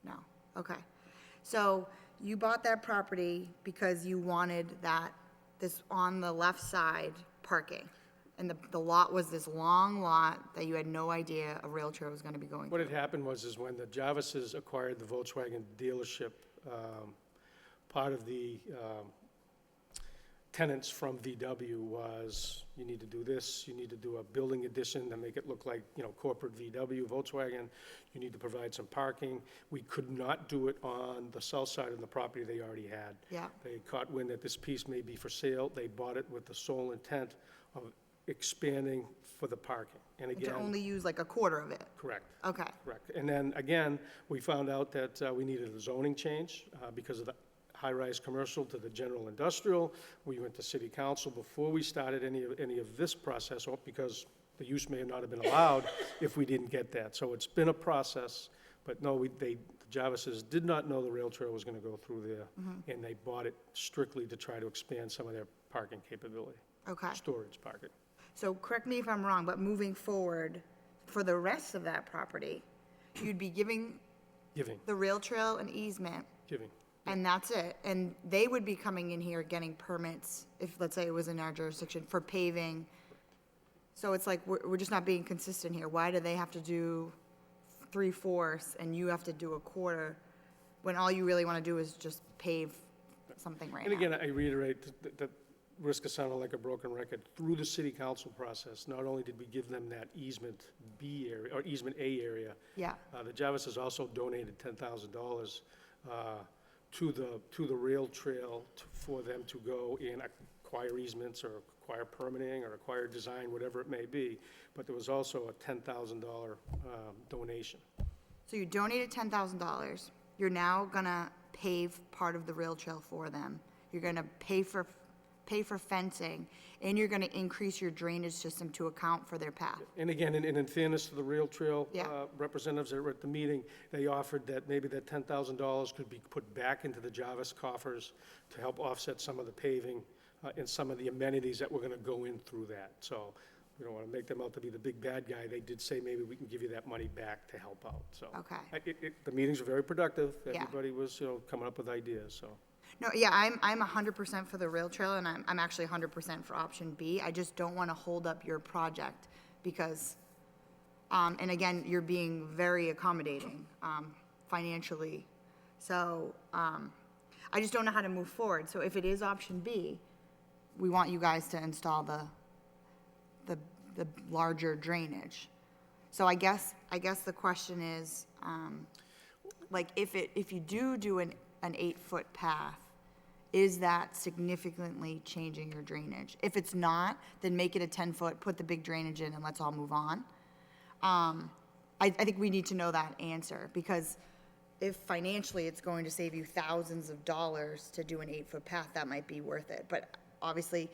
No, okay. So you bought that property because you wanted this on the left side parking. And the lot was this long lot that you had no idea a rail trail was gonna be going what through. had happened is when the Jarvises acquired the Volkswagen dealership, part of the tenants from VW was, you need to do this, you need to do a building addition to make it look like, corporate VW, Volkswagen, you need to provide some parking. We could not do it on the south side of the property they already had. Yeah, They caught wind that this piece may be for sale, they bought it with the sole intent of expanding for the parking. And and again, to only use like a quarter of it, correct. okay. Correct. And then, again, we found out that we needed a zoning change because of the high-rise commercial to the general industrial. We went to city council before we started any of this process, because the use may not have been allowed if we didn't get that. So it's been a process, but no, the Jarvises did not know the rail trail was going to go through there, and they bought it strictly to try to expand some of their parking capability, Okay, storage parking. so correct me if I'm wrong, but moving forward, for the rest of that property, you'd be giving Giving. the rail trail an easement, and that's it. And they would be coming in here getting permits, if, let's say it was in our jurisdiction, for paving. So it's like, we're just not being consistent here. Why do they have to do 3/4 and you have to do a quarter, when all you really want to do is just pave something right now? And again, I reiterate that risk of sounding like a broken record, through the city council process, not only did we give them that easement B area, or easement A area, Yeah, the Jarvises also donated $10,000 to the rail trail for them to go and acquire easements, or acquire permitting, or acquire design, whatever it may be. But there was also a $10,000 donation. so you donated $10,000. You're now gonna pave part of the rail trail for them. You're gonna pay for fencing, and you're gonna increase your drainage system to account for their path. And again, and in fairness to the rail trail Yeah. representatives that were at the meeting, they offered that maybe that $10,000 could be put back into the Jarvis coffers to help offset some of the paving and some of the amenities that were going to go in through that. So we don't want to make them out to be the big bad guy. They did say maybe we can give you that money back to help out, so. Okay. The meetings were very productive. Yeah. Everybody was, coming up with ideas, so. No, yeah, I'm 100% for the rail trail, and I'm actually 100% for option B. I just don't want to hold up your project because, and again, you're being very accommodating financially. So I just don't know how to move forward. So if it is option B, we want you guys to install the larger drainage. So I guess the question is, like, if you do an 8-foot path, is that significantly changing your drainage? If it's not, then make it a 10-foot, put the big drainage in, and let's all move on. I think we need to know that answer, because if financially it's going to save you thousands of dollars to do an 8-foot path, that might be worth it. But obviously,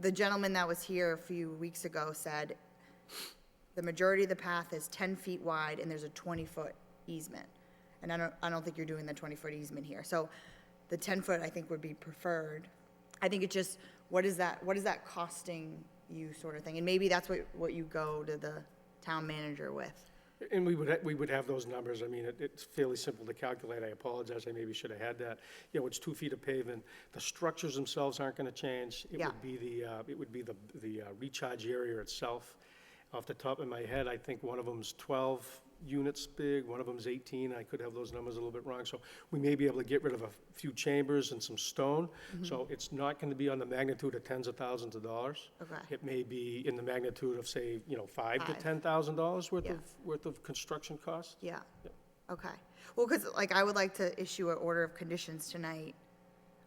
the gentleman that was here a few weeks ago said the majority of the path is 10 feet wide and there's a 20-foot easement. And I don't think you're doing the 20-foot easement here. So the 10-foot, I think, would be preferred. I think it's just, what is that costing you, sort of thing? And maybe that's what you go to the town manager with. And we would have those numbers. I mean, it's fairly simple to calculate. I apologize, I maybe should have had that. You know, it's 2 feet of pavement. The structures themselves aren't gonna change. Yeah. It would be the recharge area itself. Off the top of my head, I think one of them's 12 units big, one of them's 18. I could have those numbers a little bit wrong. So we may be able to get rid of a few chambers and some stone. So it's not gonna be on the magnitude of tens of thousands of dollars. Okay. It may be in the magnitude of, say, you know, $5,000 to Five. $10,000 Yeah. worth of construction cost. Yeah. Yep. Okay. Well, because, like, I would like to issue an order of conditions tonight.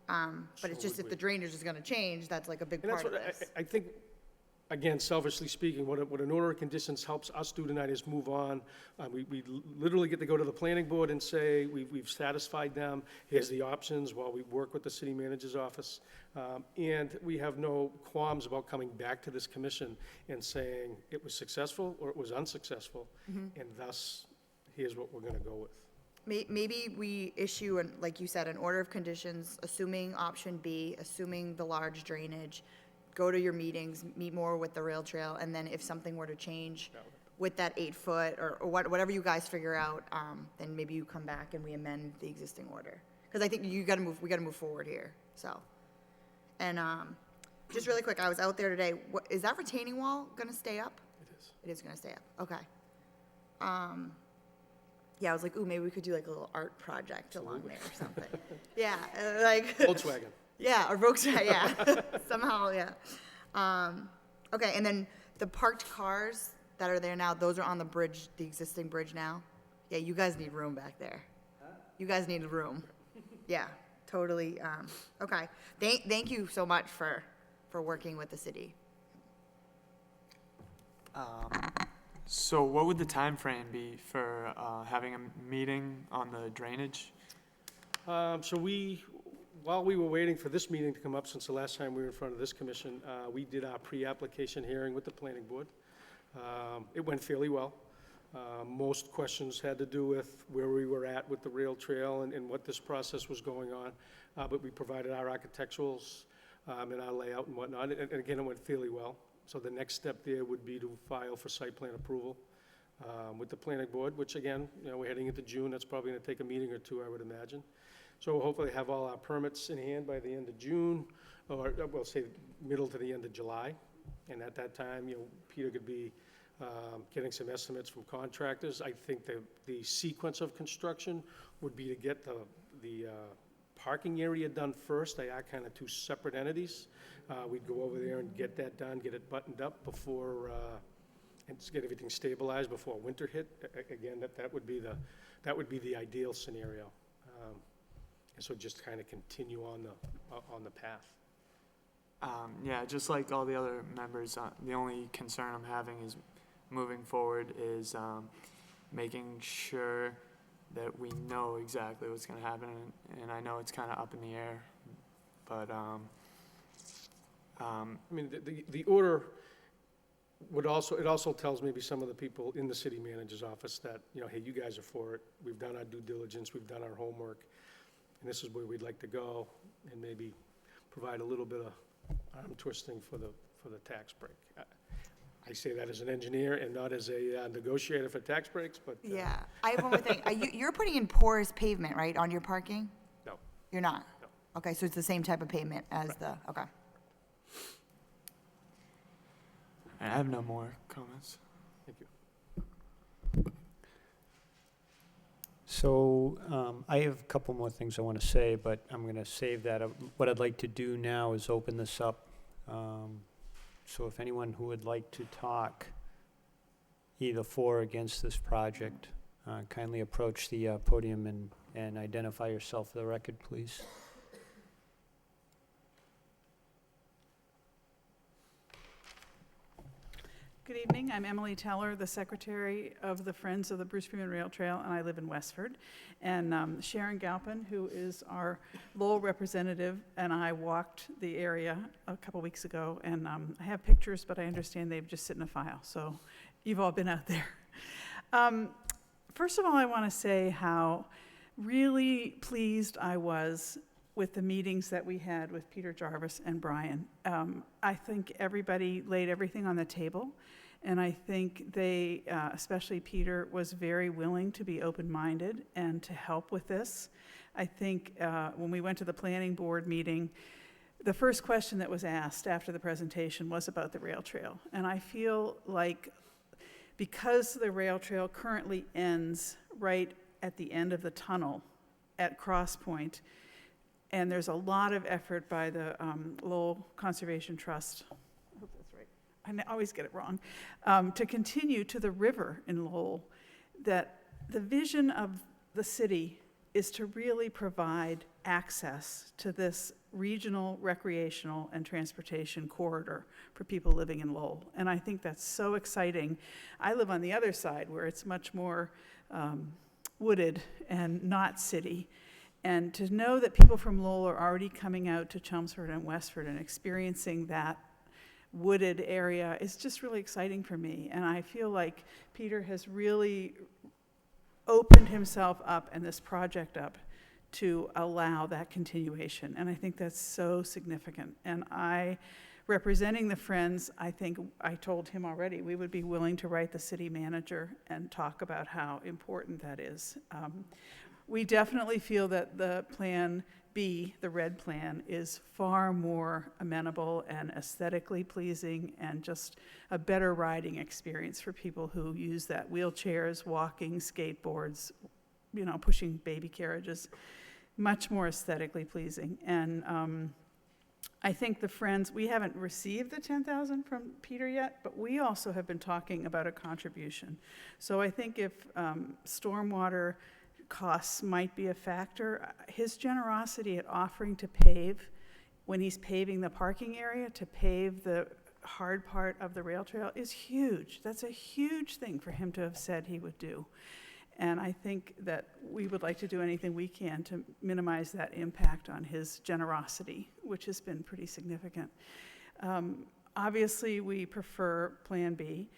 But it's So just would if the drainage is gonna change, that's like a big And that's part of what this. I think, again, selfishly speaking, what an order of conditions helps us do tonight is move on. We literally get to go to the planning board and say, we've satisfied them, here's the options, while we work with the city manager's office. And we have no qualms about coming back to this commission and saying it was successful or it was unsuccessful, and thus, here's what we're gonna go with. Maybe we issue, like you said, an order of conditions, assuming option B, assuming the large drainage, go to your meetings, meet more with the rail trail, and then if something were to change with that 8-foot, or whatever you guys figure out, then maybe you come back and we amend the existing order. Because I think we gotta move forward here, so. And, just really quick, I was out there today, is that retaining wall gonna stay up? It is. It is gonna stay up, okay. Yeah, I was like, ooh, maybe we could do like a little art project along there or something. Yeah, like. Volkswagen. Yeah, or Volkswagen, yeah, somehow, yeah. Okay, and then the parked cars that are there now, those are on the bridge, the existing bridge now? Yeah, you guys need room back there. You guys need room. Yeah, totally, okay. Thank you so much for working with the city. So what would the time frame be for having a meeting on the drainage? While we were waiting for this meeting to come up, since the last time we were in front of this commission, we did our pre-application hearing with the planning board. It went fairly well. Most questions had to do with where we were at with the rail trail and what this process was going on. But we provided our architecturals and our layout and whatnot, and again, it went fairly well. So the next step there would be to file for site plan approval with the planning board, which again, you know, we're heading into June. That's probably gonna take a meeting or two, I would imagine. So we'll hopefully have all our permits in hand by the end of June, or we'll say middle to the end of July. And at that time, you know, Peter could be getting some estimates from contractors. I think the sequence of construction would be to get the parking area done first. They are kind of two separate entities. We'd go over there and get that done, get it buttoned up before, and just get everything stabilized before winter hit. Again, that would be the ideal scenario. And so just kind of continue on the path. Yeah, just like all the other members, the only concern I'm having is moving forward is making sure that we know exactly what's going to happen, and I know it's kind of up in the air, but I mean, the order it also tells maybe some of the people in the city manager's office that, you know, hey, you guys are for it. We've done our due diligence, we've done our homework, and this is where we'd like to go, and maybe provide a little bit of arm twisting for the tax break. I say that as an engineer and not as a negotiator for tax breaks, but. Yeah, I have one more thing. You're putting in porous pavement, right, on your parking? No. You're not? No. Okay, so it's the same type of pavement as okay. I have no more comments. Thank you. So I have a couple more things I want to say, but I'm going to save that. What I'd like to do now is open this up. So if anyone who would like to talk either for or against this project, kindly approach the podium and identify yourself for the record, please. Good evening, I'm Emily Teller, the Secretary of the Friends of the Bruce Freeman Rail Trail, and I live in Westford. And Sharon Galpin, who is our Lowell representative, and I walked the area a couple weeks ago, and I have pictures, but I understand they've just sit in a file, so you've all been out there. First of all, I want to say how really pleased I was with the meetings that we had with Peter Jarvis and Brian. I think everybody laid everything on the table, and I think they, especially Peter, was very willing to be open-minded and to help with this. I think when we went to the planning board meeting, the first question that was asked after the presentation was about the rail trail. And I feel like because the rail trail currently ends right at the end of the tunnel at Cross Point, and there's a lot of effort by the Lowell Conservation Trust, I hope that's right, I always get it wrong, to continue to the river in Lowell, that the vision of the city is to really provide access to this regional, recreational, and transportation corridor for people living in Lowell. And I think that's so exciting. I live on the other side where it's much more wooded and not city. And to know that people from Lowell are already coming out to Chelmsford and Westford and experiencing that wooded area is just really exciting for me. And I feel like Peter has really opened himself up and this project up to allow that continuation. And I think that's so significant. And representing the Friends, I think I told him already, we would be willing to write the city manager and talk about how important that is. We definitely feel that the Plan B, the red plan, is far more amenable and aesthetically pleasing and just a better riding experience for people who use that, wheelchairs, walking, skateboards, pushing baby carriages, much more aesthetically pleasing. And I think the Friends, we haven't received the $10,000 from Peter yet, but we also have been talking about a contribution. So I think if stormwater costs might be a factor, his generosity at offering to pave, when he's paving the parking area, to pave the hard part of the rail trail is huge. That's a huge thing for him to have said he would do. And I think that we would like to do anything we can to minimize that impact on his generosity, which has been pretty significant. Obviously, we prefer Plan B,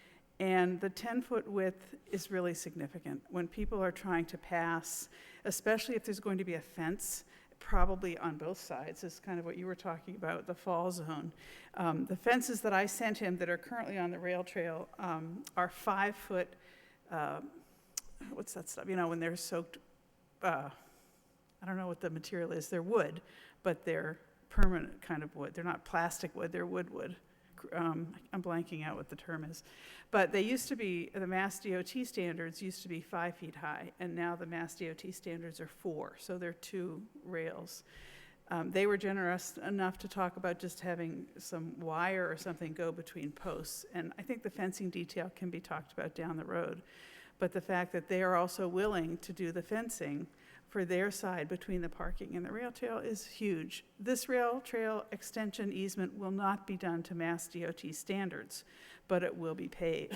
and the 10-foot width is really significant. When people are trying to pass, especially if there's going to be a fence, probably on both sides, is kind of what you were talking about, the fall zone. The fences that I sent him that are currently on the rail trail are 5-foot, what's that stuff? When they're soaked, I don't know what the material is. They're wood, but they're permanent kind of wood. They're not plastic wood, they're wood. I'm blanking out what the term is. But they used to be, the Mass DOT standards used to be 5 feet high, and now the Mass DOT standards are 4, so they're 2 rails. They were generous enough to talk about just having some wire or something go between posts, and I think the fencing detail can be talked about down the road. But the fact that they are also willing to do the fencing for their side between the parking and the rail trail is huge. This rail trail extension easement will not be done to Mass DOT standards, but it will be paved.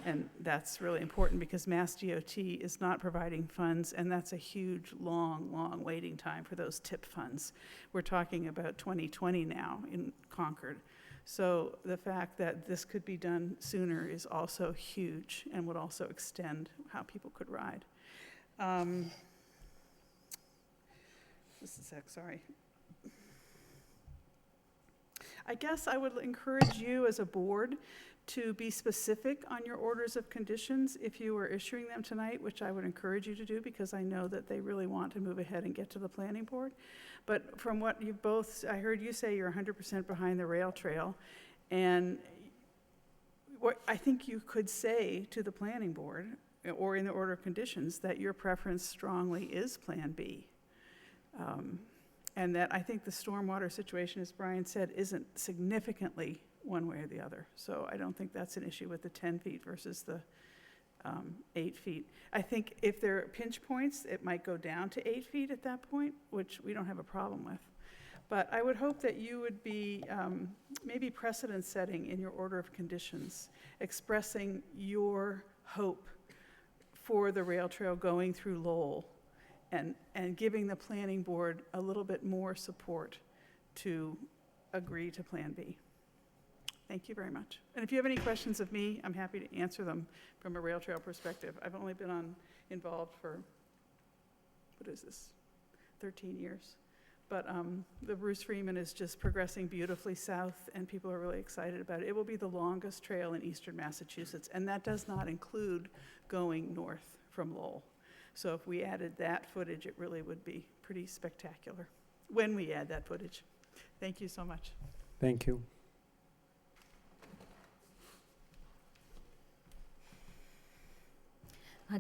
And that's really important because Mass DOT is not providing funds, and that's a huge, long waiting time for those TIP funds. We're talking about 2020 now in Concord. So the fact that this could be done sooner is also huge and would also extend how people could ride. Just a sec, sorry. I guess I would encourage you as a board to be specific on your orders of conditions if you are issuing them tonight, which I would encourage you to do because I know that they really want to move ahead and get to the planning board. But from what you both, I heard you say you're 100% behind the rail trail, and what I think you could say to the planning board or in the order of conditions that your preference strongly is Plan B. And that I think the stormwater situation, as Brian said, isn't significantly one way or the other. So I don't think that's an issue with the 10 feet versus the 8 feet. I think if there are pinch points, it might go down to 8 feet at that point, which we don't have a problem with. But I would hope that you would be maybe precedent-setting in your order of conditions, expressing your hope for the rail trail going through Lowell and giving the planning board a little bit more support to agree to Plan B. Thank you very much. And if you have any questions of me, I'm happy to answer them from a rail trail perspective. I've only been involved for, 13 years. But the Bruce Freeman is just progressing beautifully south, and people are really excited about it. It will be the longest trail in eastern Massachusetts, and that does not include going north from Lowell. So if we added that footage, it really would be pretty spectacular when we add that footage. Thank you so much. Thank you.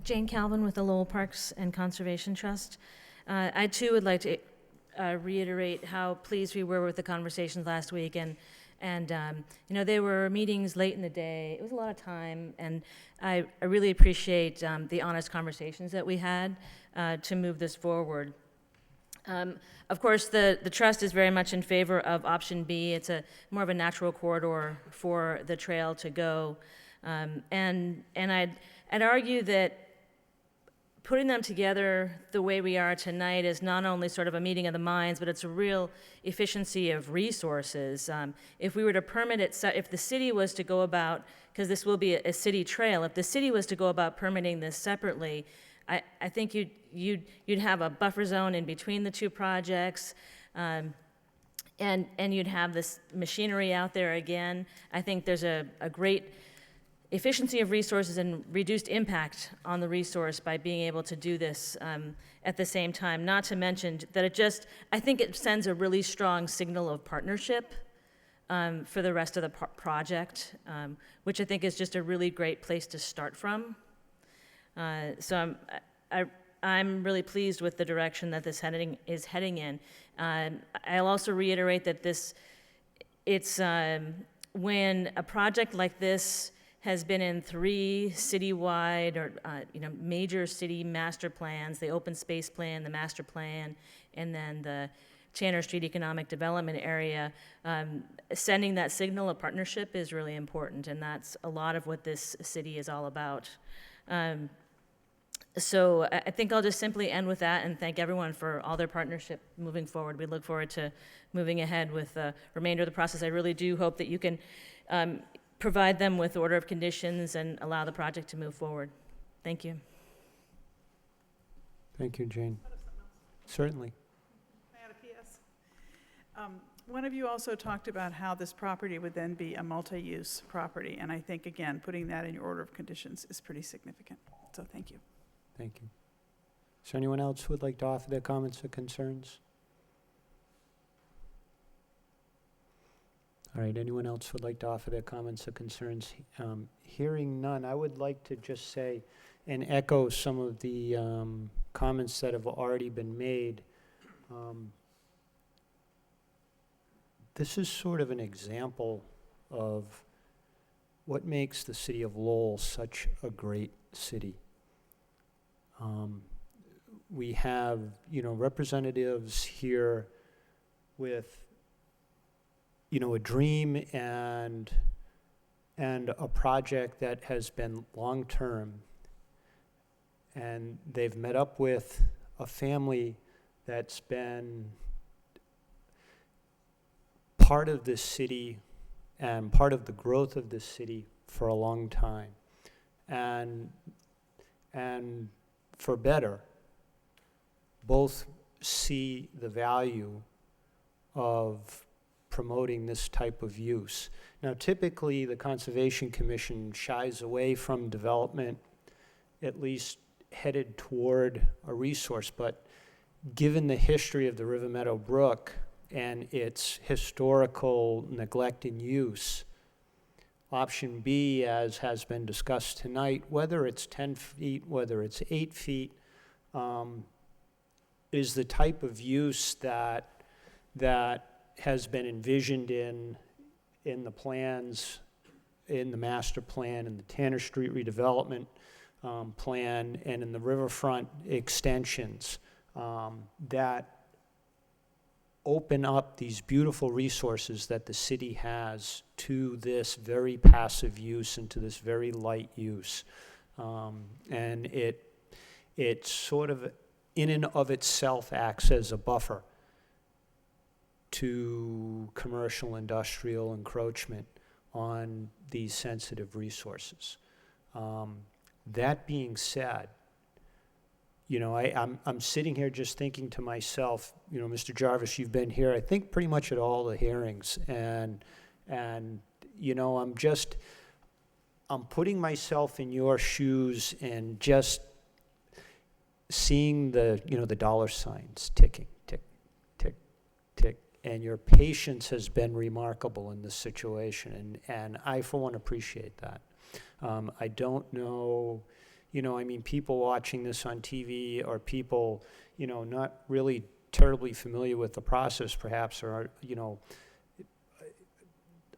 Jane Calvin with the Lowell Parks and Conservation Trust. I too would like to reiterate how pleased we were with the conversations last week, and you know, there were meetings late in the day. It was a lot of time, and I really appreciate the honest conversations that we had to move this forward. Of course, the trust is very much in favor of option B. It's more of a natural corridor for the trail to go, and I'd argue that putting them together the way we are tonight is not only sort of a meeting of the minds, but it's a real efficiency of resources. If we were to permit it, if the city was to go about, because this will be a city trail, if the city was to go about permitting this separately, I think you'd have a buffer zone in between the two projects, and you'd have this machinery out there again. I think there's a great efficiency of resources and reduced impact on the resource by being able to do this at the same time. Not to mention that I think it sends a really strong signal of partnership for the rest of the project, which I think is just a really great place to start from. So I'm really pleased with the direction that this is heading in. I'll also reiterate that it's when a project like this has been in 3 citywide or major city master plans, the open space plan, the master plan, and then the Tanner Street Economic Development Area. Sending that signal of partnership is really important, and that's a lot of what this city is all about. So I think I'll just simply end with that and thank everyone for all their partnership moving forward. We look forward to moving ahead with the remainder of the process. I really do hope that you can provide them with order of conditions and allow the project to move forward. Thank you. Thank you, Jane. Certainly. I had a PS. One of you also talked about how this property would then be a multi-use property, and I think, again, putting that in your order of conditions is pretty significant. So thank you. Thank you. Is there anyone else who would like to offer their comments or concerns? All right, anyone else who would like to offer their comments or concerns? Hearing none, I would like to just say and echo some of the comments that have already been made. This is sort of an example of what makes the city of Lowell such a great city. We have, representatives here with, a dream and a project that has been long-term. And they've met up with a family that's been part of this city and part of the growth of this city for a long time. And for better, both see the value of promoting this type of use. Now, typically, the Conservation Commission shies away from development, at least headed toward a resource, but given the history of the River Meadow Brook and its historical neglect and use, option B, as has been discussed tonight, whether it's 10 feet, whether it's 8 feet, is the type of use that has been envisioned in the plans, in the master plan, in the Tanner Street redevelopment plan, and in the riverfront extensions that open up these beautiful resources that the city has to this very passive use and to this very light use. And it sort of, in and of itself, acts as a buffer to commercial industrial encroachment on these sensitive resources. That being said, you know, I'm sitting here just thinking to myself, you know, Mr. Jarvis, you've been here, I think, pretty much at all the hearings, and you know, I'm putting myself in your shoes and just seeing the, you know, the dollar signs ticking, tick, tick, tick, and your patience has been remarkable in this situation, and I, for one, appreciate that. I don't know, you know, I mean, people watching this on TV or people, you know, not really terribly familiar with the process, perhaps, or, you know,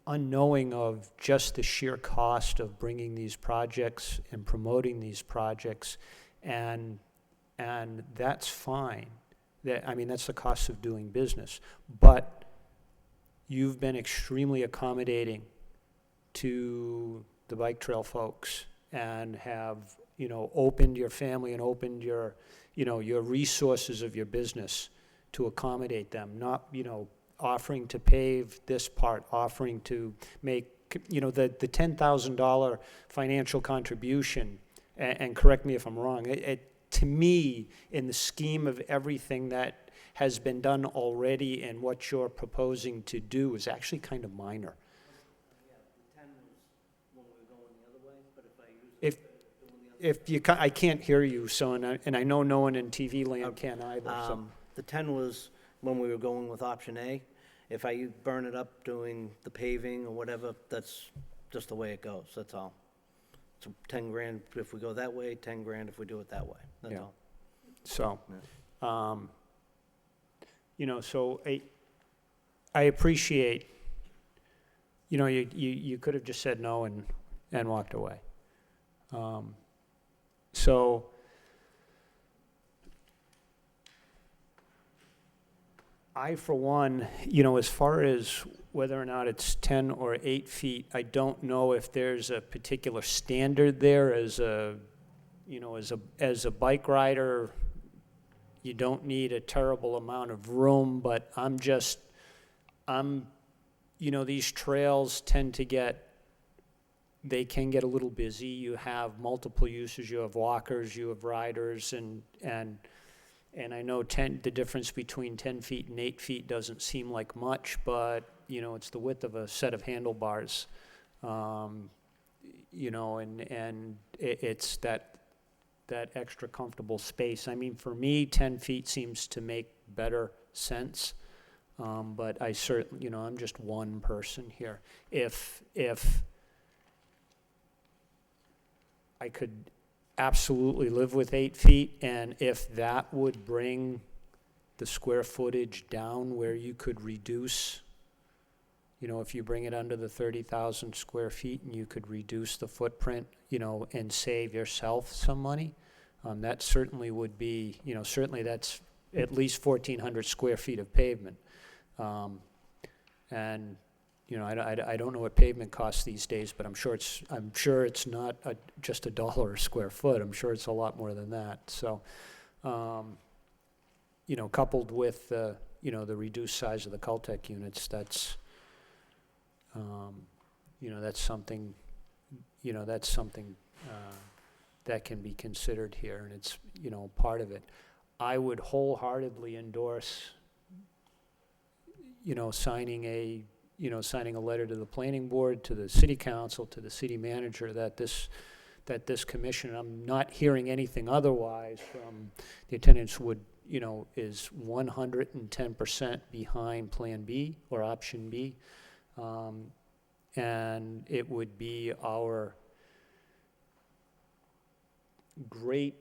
unknowing of just the sheer cost of bringing these projects and promoting these projects, and that's fine. I mean, that's the cost of doing business. But you've been extremely accommodating to the bike trail folks and have, you know, opened your family and opened your, you know, your resources of your business to accommodate them, not, you know, offering to pave this part, offering to make, you know, the $10,000 financial contribution, and correct me if I'm wrong, to me, in the scheme of everything that has been done already and what you're proposing to do, is actually kind of minor. If you, I can't hear you, so, and I know no one in TV land can either, so. The 10 was when we were going with option A. If I burn it up doing the paving or whatever, that's just the way it goes, that's all. So 10 grand if we go that way, 10 grand if we do it that way, that's Yeah. all. So, you know, so I appreciate, you know, you could have just said no and walked away. So, I, for one, you know, as far as whether or not it's 10 or 8 feet, I don't know if there's a particular standard there. As a, you know, as a bike rider, you don't need a terrible amount of room, but you know, these trails tend to they can get a little busy. You have multiple uses. You have walkers, you have riders, and I know the difference between 10 feet and 8 feet doesn't seem like much, but, you know, it's the width of a set of handlebars, you know, and it's that extra comfortable space. I mean, for me, 10 feet seems to make better sense, but I certainly, you know, I'm just one person here. If I could absolutely live with 8 feet, and if that would bring the square footage down where you could reduce, you know, if you bring it under the 30,000 square feet and you could reduce the footprint, you know, and save yourself some money, that certainly would be, you know, certainly that's at least 1,400 square feet of pavement. And you know, I don't know what pavement costs these days, but I'm sure it's not just $1 a square foot. I'm sure it's a lot more than that. So, you know, coupled with you know, the reduced size of the Cultec units, that's you know, that's something, you know, that can be considered here, and it's, you know, part of it. I would wholeheartedly endorse, you know, signing a letter to the planning board, to the city council, to the city manager, that this commission, I'm not hearing anything otherwise from the attendants, would, you know, is 110% behind Plan B or Option B. And it would be our great,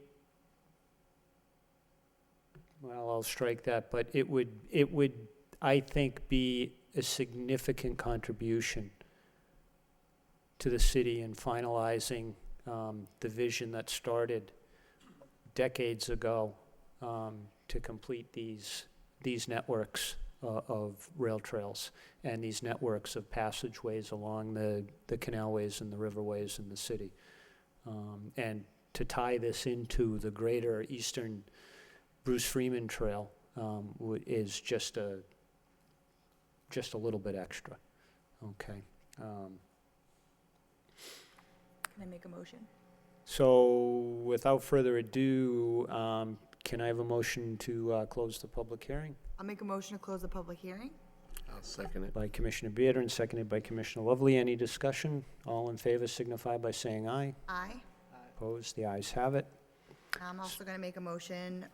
well, I'll strike that, but it would, I think, be a significant contribution to the city in finalizing the vision that started decades ago to complete these networks of rail trails and these networks of passageways along the canalways and the riverways in the city. And to tie this into the greater Eastern Bruce Freeman Trail is just a little bit extra, okay? Can I make a motion? So without further ado, can I have a motion to close the public hearing? I'll make a motion to close the public hearing. I'll second it. By Commissioner Bearder and seconded by Commissioner Lovely. Any discussion? All in favor signify by saying aye. Aye. Opposed? The ayes have it. I'm also going to make a motion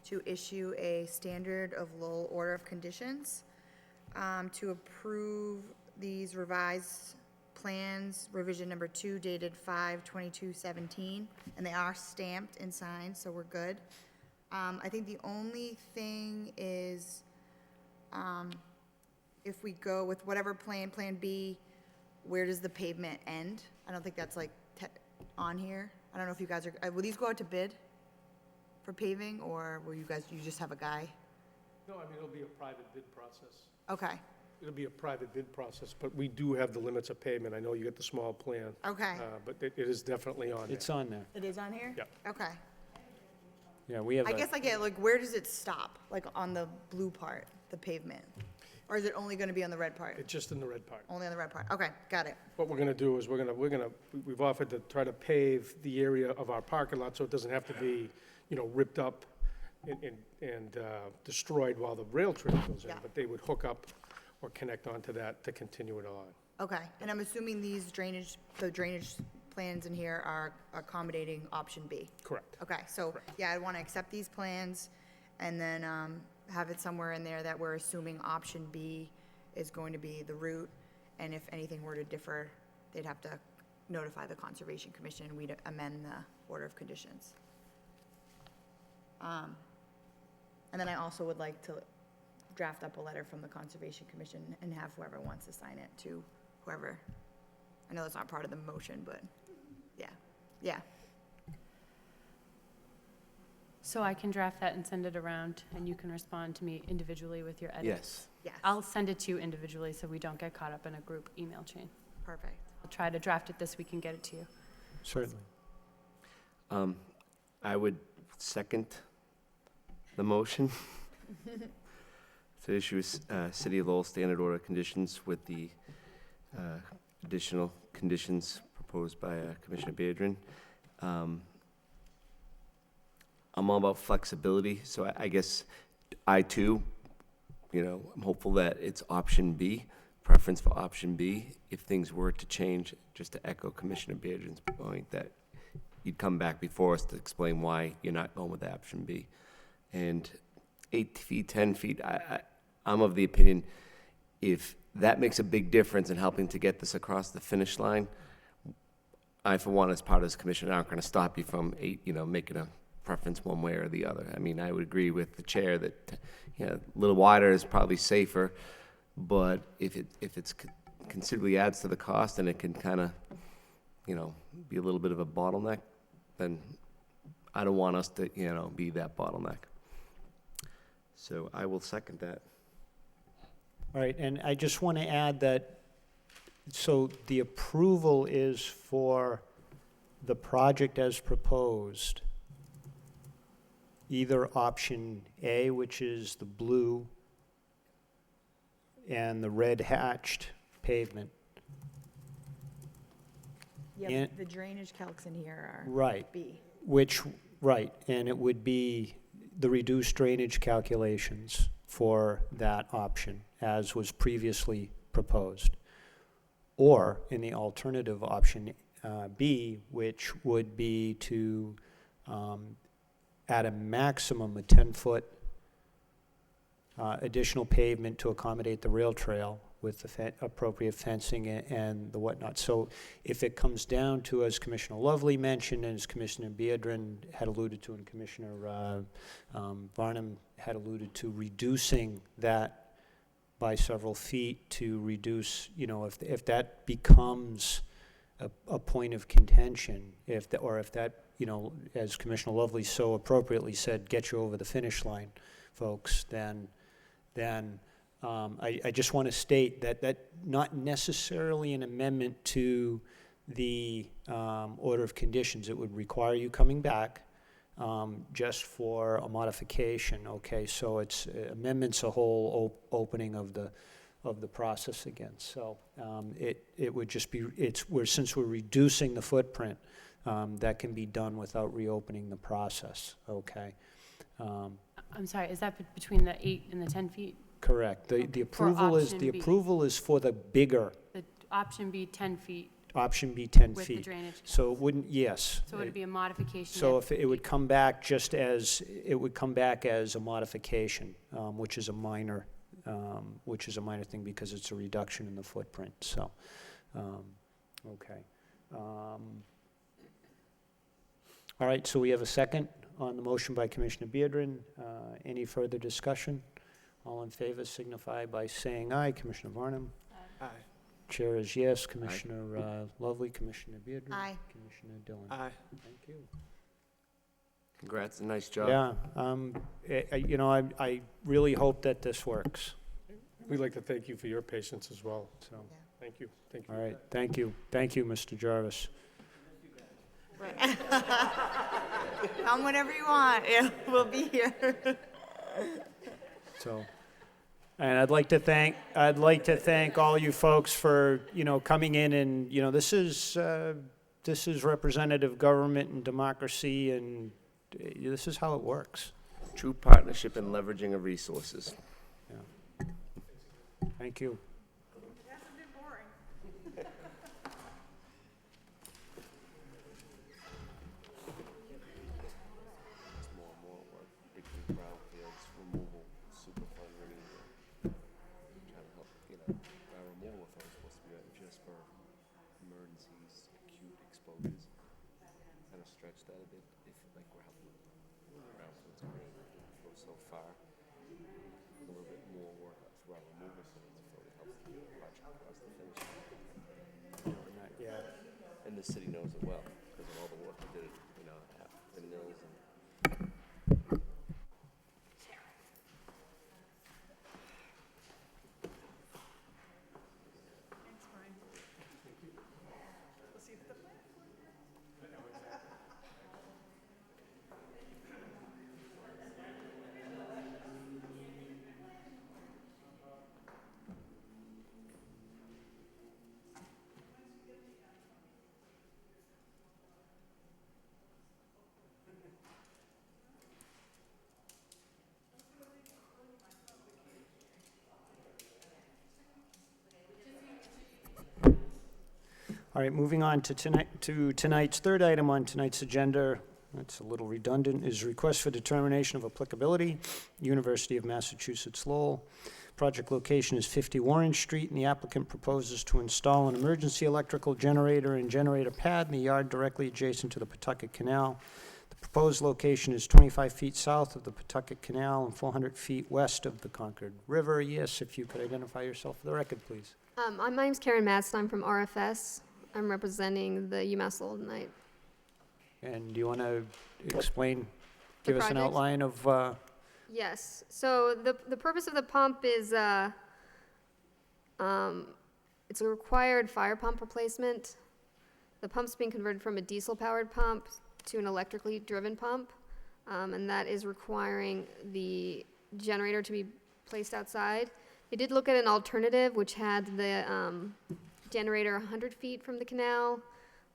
to issue a standard of Lowell order of conditions to approve these revised plans, revision number 2 dated 5/22/17, and they are stamped and signed, so we're good. I think the only thing is, if we go with whatever plan, Plan B, where does the pavement end? I don't think that's like on here. I don't know if you guys are, will these go out to bid for paving, or will you just have a guy? No, I mean, it'll be a private bid process. Okay, It'll be a private bid process, but we do have the limits of pavement. I know you got the small plan, okay. but it is definitely on there. It's on there. It is on here? Yep. Okay. Yeah, we have I guess I get, like, where does it stop? Like, on the blue part, the pavement? Or is it only gonna be on the red part? It's just in the red part. Only on the red part? Okay, got it. What we're gonna do is we've offered to try to pave the area of our parking lot so it doesn't have to be, ripped up and destroyed while the rail trail goes in. Yeah. But they would hook up or connect onto that to continue it on. Okay, and I'm assuming the drainage plans in here are accommodating option B? Correct. Okay, so, Correct. yeah, I wanna accept these plans and then, have it somewhere in there that we're assuming option B is going to be the route. And if anything were to differ, they'd have to notify the Conservation Commission, and we'd amend the order of conditions. And then I also would like to draft up a letter from the Conservation Commission and have whoever wants to sign it to whoever. I know that's not part of the motion, but, yeah. So I can draft that and send it around, and you can respond to me individually with your edits? Yes. Yes. I'll send it to you individually so we don't get caught up in a group email chain. Perfect. I'll try to draft it this week and get it to you. Certainly. I would second the motion to issue City of Lowell Standard Order of Conditions with the additional conditions proposed by Commissioner Beardron. I'm all about flexibility, so I guess I too, I'm hopeful that it's option B, preference for option B. If things were to change, just to echo Commissioner Beardron's point, that you'd come back before us to explain why you're not going with option B. And 8 feet, 10 feet, I'm of the opinion, if that makes a big difference in helping to get this across the finish line, I, for one, as part of this commission, aren't going to stop you from making a preference one way or the other. I mean, I would agree with the chair that, a little wider is probably safer, but if it's considerably adds to the cost and it can kind of, be a little bit of a bottleneck, then I don't want us to, be that bottleneck. So I will second that. All right, and I just want to add that, so the approval is for the project as proposed, either option A, which is the blue and the red hatched pavement. Yeah, And- the drainage calcs in here are Right, B. right, and it would be the reduced drainage calculations for that option, as was previously proposed. Or in the alternative option B, which would be to at a maximum a 10-foot additional pavement to accommodate the rail trail with the appropriate fencing and the whatnot. So if it comes down to, as Commissioner Lovely mentioned, and as Commissioner Beardron had alluded to, and Commissioner Varnum had alluded to, reducing that by several feet to reduce, if that becomes a point of contention, if that, as Commissioner Lovely so appropriately said, get you over the finish line, folks, then then I just want to state that not necessarily an amendment to the order of conditions. It would require you coming back just for a modification, okay? So it's amendments, a whole opening of the process again. So it would just be, since we're reducing the footprint, that can be done without reopening the process, okay? I'm sorry, is that between the 8 and the 10 feet? Correct. The approval is, option the B. approval is for the bigger, The option B, 10 feet option B 10 with the feet. drainage. So it wouldn't, yes. So would it be a modification? So if it would come back just as, it would come back as a modification, which is a minor thing because it's a reduction in the footprint, so, okay. All right, so we have a second on the motion by Commissioner Beardron. Any further discussion? All in favor signify by saying aye. Commissioner Varnum? Aye. Chair is yes. Commissioner Lovely, Commissioner Beardron? Aye. Commissioner Dillon? Aye. Thank you. Congrats, nice job. Yeah, you know, I really hope that this works, We'd like to thank you for your patience as well. so, Thank you. Thank you. all right, thank you. Thank you, Mr. Jarvis. Come whenever you want, yeah, we'll be here. So, and I'd like to thank all you folks for, you know, coming in and, you know, this is representative government and democracy, and this is how it works. True partnership and leveraging of resources. Thank you. It's more and more work, between brownfields, removal, superfund remedial. Trying to help, you know, our removal authority is supposed to be just for emergencies, acute exposures. Kind of stretch that a bit, if like we're helping brownfields go so far. A little bit more work through our removal authority before we help the project across the finish line. Yeah. And the city knows it well, because of all the work we did, you know, at the mills and All right, moving on to tonight's third item on tonight's agenda. That's a little redundant, is request for determination of applicability, University of Massachusetts Lowell. Project location is 50 Warren Street, and the applicant proposes to install an emergency electrical generator and generator pad in the yard directly adjacent to the Pawtucket Canal. The proposed location is 25 feet south of the Pawtucket Canal and 400 feet west of the Concord River. Yes, if you could identify yourself for the record, please. My name's Karen Madsen. I'm from RFS. I'm representing the UMass Lowell tonight. And do you want to explain, give us an project? outline of, Yes. So the purpose of the pump is it's a required fire pump replacement. The pump's being converted from a diesel-powered pump to an electrically driven pump, and that is requiring the generator to be placed outside. They did look at an alternative which had the generator 100 feet from the canal.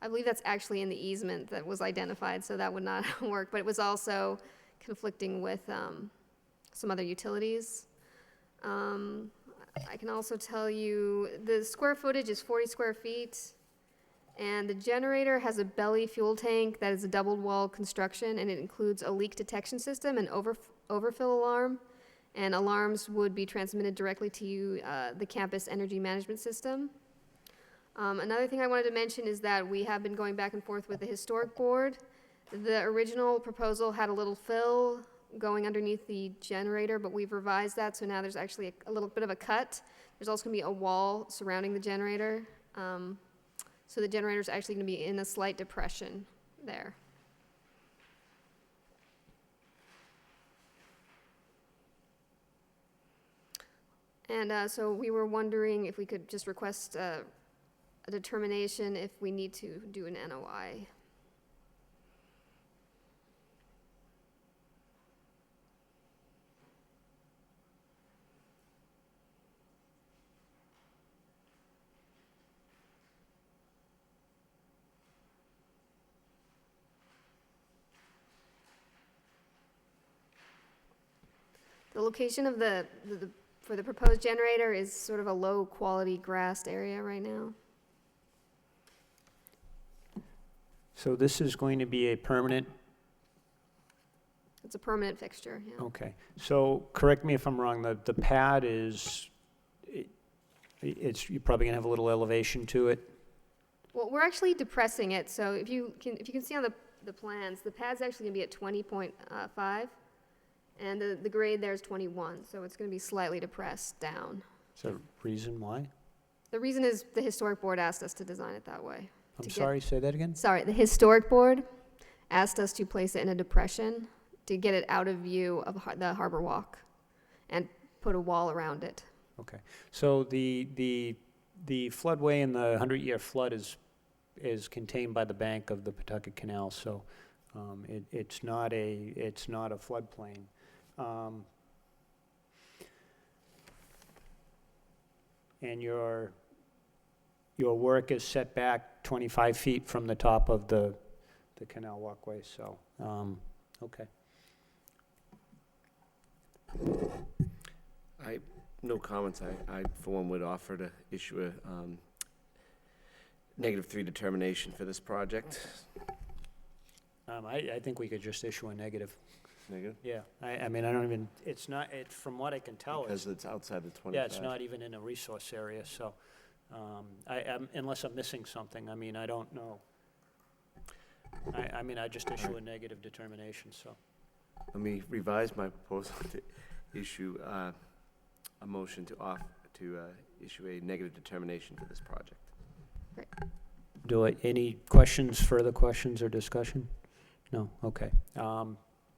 I believe that's actually in the easement that was identified, so that would not work, but it was also conflicting with some other utilities. I can also tell you the square footage is 40 square feet, and the generator has a belly fuel tank that is a double-wall construction, and it includes a leak detection system and overfill alarm, and alarms would be transmitted directly to the campus energy management system. Another thing I wanted to mention is that we have been going back and forth with the historic board. The original proposal had a little fill going underneath the generator, but we've revised that, so now there's actually a little bit of a cut. There's also going to be a wall surrounding the generator. So the generator's actually going to be in a slight depression there. And so we were wondering if we could just request a determination if we need to do an NOI. The location of for the proposed generator is sort of a low-quality grassed area right now. So this is going to be a permanent, It's a permanent fixture, yeah. okay. So correct me if I'm wrong, the pad is, you're probably gonna have a little elevation to it? Well, we're actually depressing it, so if you can see on the plans, the pad's actually gonna be at 20.5, and the grade there is 21, so it's gonna be slightly depressed down. Is there a reason why? The reason is the historic board asked us to design it that way. I'm to get- sorry, say that again? Sorry, the historic board asked us to place it in a depression to get it out of view of the harbor walk and put a wall around it. Okay, so the floodway and the 100-year flood is contained by the bank of the Pawtucket Canal, so it's not a floodplain. And your work is set back 25 feet from the top of the canal walkway, so, okay. No comments. I, for one, would offer to issue a -3 determination for this project. I think we could just issue a negative. Negative? Yeah, I mean, I don't even, from what I can tell, Because it's outside the 25. yeah, it's not even in a resource area, so, unless I'm missing something, I mean, I don't know. I mean, I just issue a negative determination, so. Let me revise my proposal to issue a motion to issue a negative determination for this project. Any further questions or discussion? No, okay.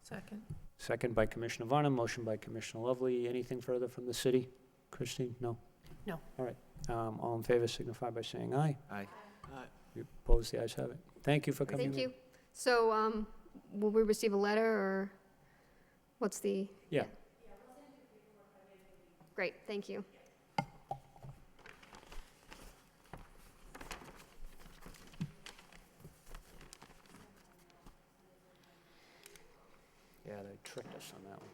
Second. Second by Commissioner Varnum, motion by Commissioner Lovely. Anything further from the city? Christine, no? No. All right, all in favor signify by saying aye. Aye. You oppose, the ayes have it. Thank you for coming in. Thank you. So, will we receive a letter, or what's the? Yeah. Great, thank you. Yeah, they tricked us on that one.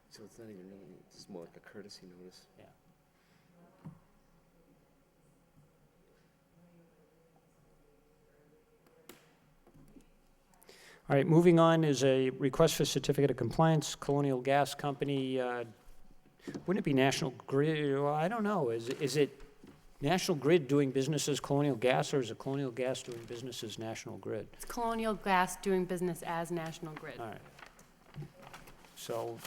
So it's not even really, it's more like a courtesy notice. Yeah. All right, moving on is a request for certificate of compliance, Colonial Gas Company. Wouldn't it be National Grid? Well, I don't know. Is it National Grid doing business as Colonial Gas, or is it Colonial Gas doing business as National Grid? It's Colonial Gas doing business as National Grid. All right. So,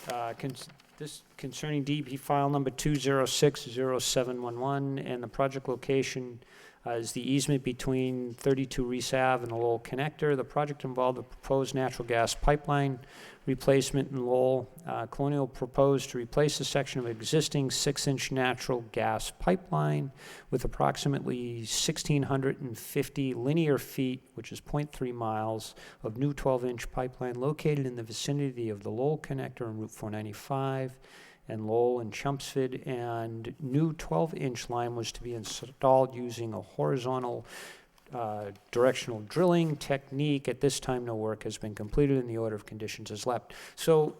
this concerning DEP file number 2060711, and the project location is the easement between 32 Reese Ave and the Lowell connector. The project involved a proposed natural gas pipeline replacement in Lowell. Colonial proposed to replace a section of existing 6-inch natural gas pipeline with approximately 1,650 linear feet, which is 0.3 miles, of new 12-inch pipeline located in the vicinity of the Lowell connector on Route 495 and Lowell and Chelmsford, and new 12-inch line was to be installed using a horizontal directional drilling technique. At this time, no work has been completed and the order of conditions is left. So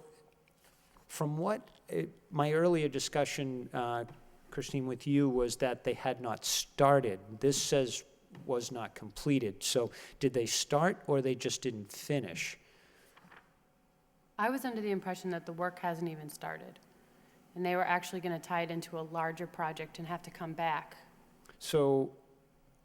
from what my earlier discussion, Christine, with you, was that they had not started. This says was not completed. So did they start, or they just didn't finish? I was under the impression that the work hasn't even started, and they were actually going to tie it into a larger project and have to come back. So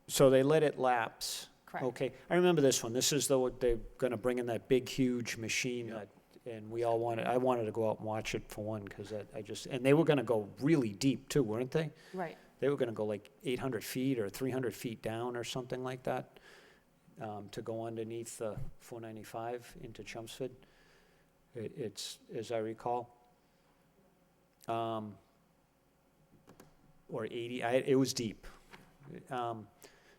they let it lapse. Correct. Okay, I remember this one. This is they're gonna bring in that big, huge machine that, and I wanted to go out and watch it for one, because and they were gonna go really deep too, weren't they? Right. They were gonna go like 800 feet or 300 feet down or something like that, to go underneath the 495 into Chelmsford. It's, as I recall. or 80, it was deep.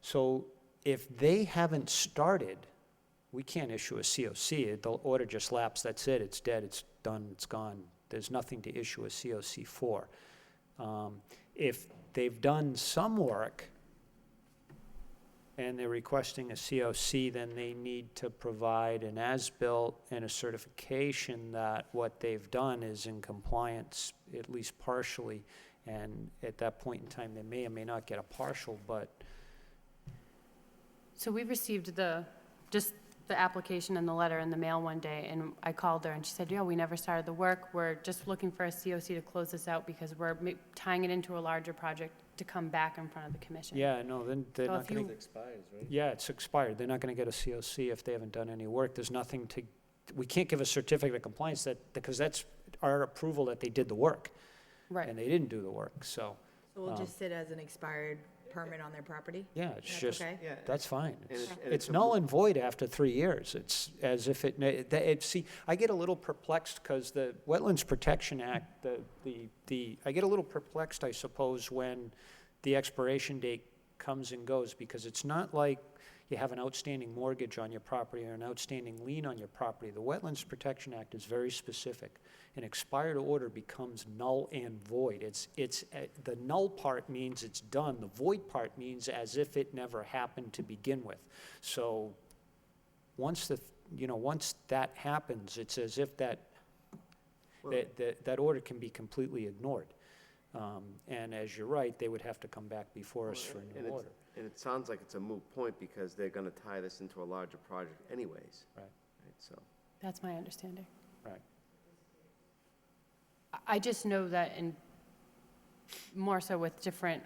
So if they haven't started, we can't issue a COC. The order just lapsed, that's it, it's dead, it's done, it's gone. There's nothing to issue a COC for. If they've done some work and they're requesting a COC, then they need to provide an as-built and a certification that what they've done is in compliance, at least partially. And at that point in time, they may or may not get a partial, but So we received just the application and the letter in the mail one day, and I called her, and she said, yeah, we never started the work. We're just looking for a COC to close this out because we're tying it into a larger project to come back in front of the commission. yeah, no, then they're So not if gonna. you- It expires, right? Yeah, it's expired. They're not gonna get a COC if they haven't done any work. There's nothing to, we can't give a certificate of compliance because that's our approval that they did the work. Right. And they didn't do the work, so, So we'll just sit as an expired permit on their property? yeah, it's That's just, okay? Yeah. that's fine. And It's- and It's a null mo- and void after 3 years. It's as if see, I get a little perplexed because the Wetlands Protection Act, I get a little perplexed, I suppose, when the expiration date comes and goes, because it's not like you have an outstanding mortgage on your property or an outstanding lien on your property. The Wetlands Protection Act is very specific. An expired order becomes null and void. The null part means it's done. The void part means as if it never happened to begin with. So once once that happens, it's as if that order can be completely ignored. And as you're right, they would have to come back before us for a And new it's- order. And it sounds like it's a moot point because they're gonna tie this into a larger project anyways. Right. So, That's my understanding. Right. I just know that more so with different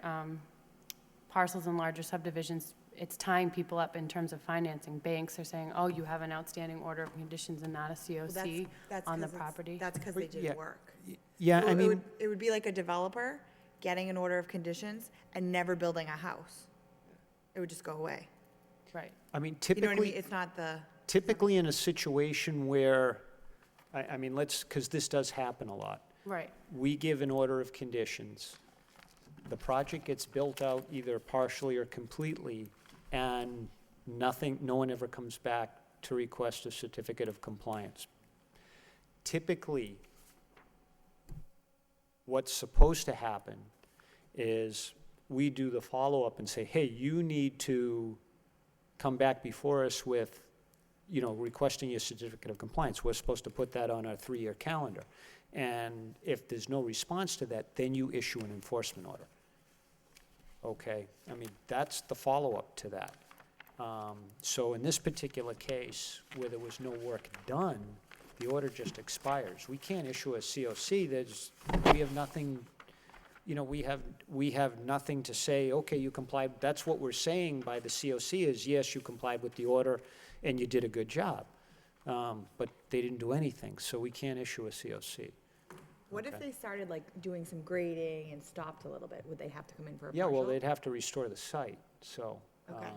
parcels and larger subdivisions, it's tying people up in terms of financing. Banks are saying, oh, you have an outstanding order of conditions and not a COC on the property. That's because they But yeah, did work. Yeah, So I mean, it would be like a developer getting an order of conditions and never building a house. It would just go away. Right. I mean, You know what I mean? typically, It's not the, typically in a situation where, I mean, because this does happen a lot. Right. We give an order of conditions. The project gets built out either partially or completely, and no one ever comes back to request a certificate of compliance. Typically, what's supposed to happen is we do the follow-up and say, hey, you need to come back before us with, requesting your certificate of compliance. We're supposed to put that on our 3-year calendar. And if there's no response to that, then you issue an enforcement order. Okay, I mean, that's the follow-up to that. So in this particular case, where there was no work done, the order just expires. We can't issue a COC, we have nothing, we have nothing to say, okay, you complied. That's what we're saying by the COC is, yes, you complied with the order and you did a good job. But they didn't do anything, so we can't issue a COC. what if Okay. they started like doing some grading and stopped a little bit? Would they have to come in for a Yeah, partial? well, they'd have to restore the site, so. Okay.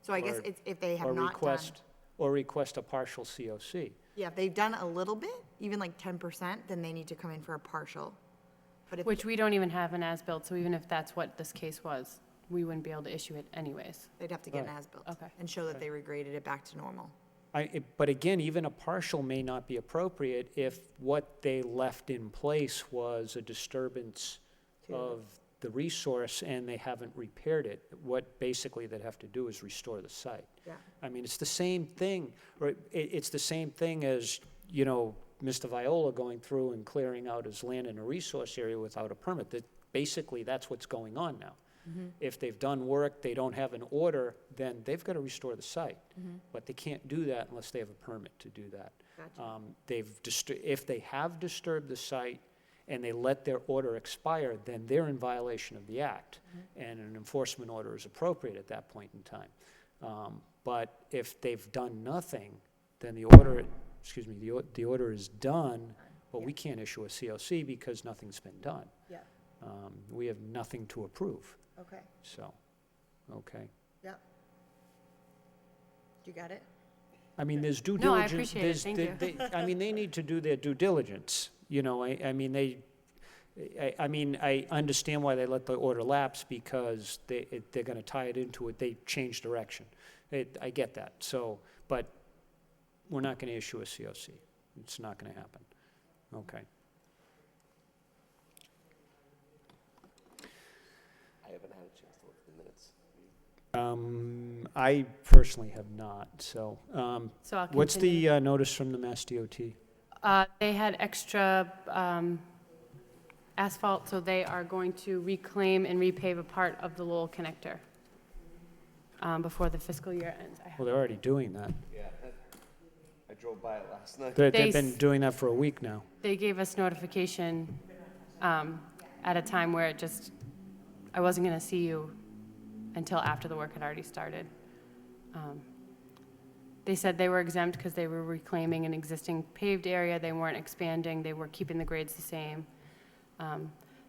So I guess or- it's if they have or not done, request Or request a partial COC. yeah, if they've done a little bit, even like 10%, then they need to come in for a partial. But if Which we don't even have an as-built, so even if that's what this case was, we wouldn't be able to issue it anyways. they'd have to get an Right. as-built. Okay. And show that they regraded it back to normal. But again, even a partial may not be appropriate if what they left in place was a disturbance of the resource and they haven't repaired it. What basically they'd have to do is restore the site. Yeah. I mean, it's the same thing, or it's the same thing as, Mr. Viola going through and clearing out his land in a resource area without a permit. Basically, that's what's going on now. If they've done work, they don't have an order, then they've got to restore the site. But they can't do that unless they have a permit to do that. Gotcha. If they have disturbed the site and they let their order expire, then they're in violation of the act. And an enforcement order is appropriate at that point in time. But if they've done nothing, then the order is done, but we can't issue a COC because nothing's been done. Yeah, We have nothing to approve, okay, so, okay. yep. You got it? I mean, there's due No, I diligence. appreciate it. Thank you. I mean, they need to do their due diligence, I mean, I mean, I understand why they let the order lapse, because they're gonna tie it into it, they change direction. I get that, so, but we're not gonna issue a COC. It's not gonna happen. Okay. I haven't had a chance to look at the minutes. I personally have not, so, So I'll what's continue. the notice from the Mass DOT? They had extra asphalt, so they are going to reclaim and repave a part of the Lowell connector before the fiscal year ends. Well, they're already doing that. Yeah, I drove by it last night. They've been doing that for a week now. They gave us notification at a time where it just, I wasn't going to see you until after the work had already started. They said they were exempt because they were reclaiming an existing paved area. They weren't expanding. They were keeping the grades the same.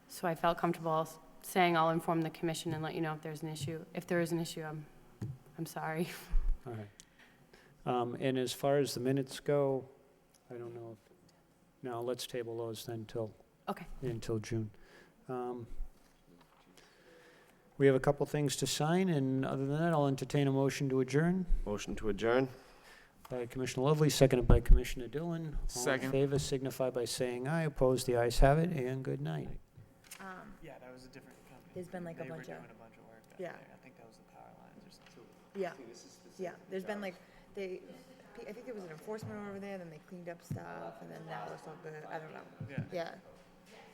So I felt comfortable saying I'll inform the commission and let you know if there's an issue. If there is an issue, I'm sorry. All right. And as far as the minutes go, I don't know if, no, let's table those then Okay. until June. We have a couple things to sign, and other than that, I'll entertain a motion to adjourn Motion to adjourn? by Commissioner Lovely, seconded by Commissioner Dillon. All in Second. favor signify by saying aye. Opposed, the ayes have it, and good night. Yeah, that was a different company. There's been like a They were bunch doing of, a bunch of work back Yeah. there. I think that was the power lines or something. yeah, yeah, there's been like, I think there was an enforcement over there, then they cleaned up stuff, and then now it's all good, I don't know. Yeah, Yeah,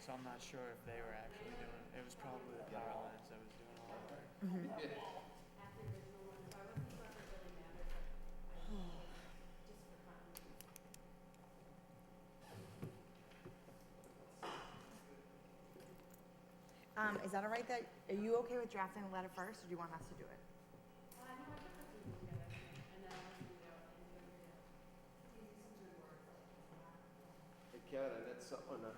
so I'm not sure if they were actually doing, it was probably the power lines that was doing all the work. Is that all right that, are you okay with drafting the letter first, or do you want us to do it? Hey, Kevin, I met someone that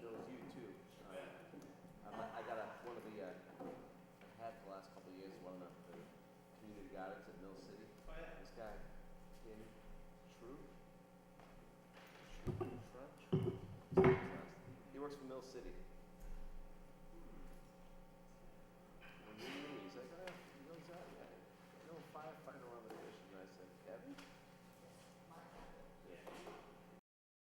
knows you too. I got one of the, I've had for the last couple of years, one of the community gardens at Mill City. This guy, Danny True? He works for Mill City.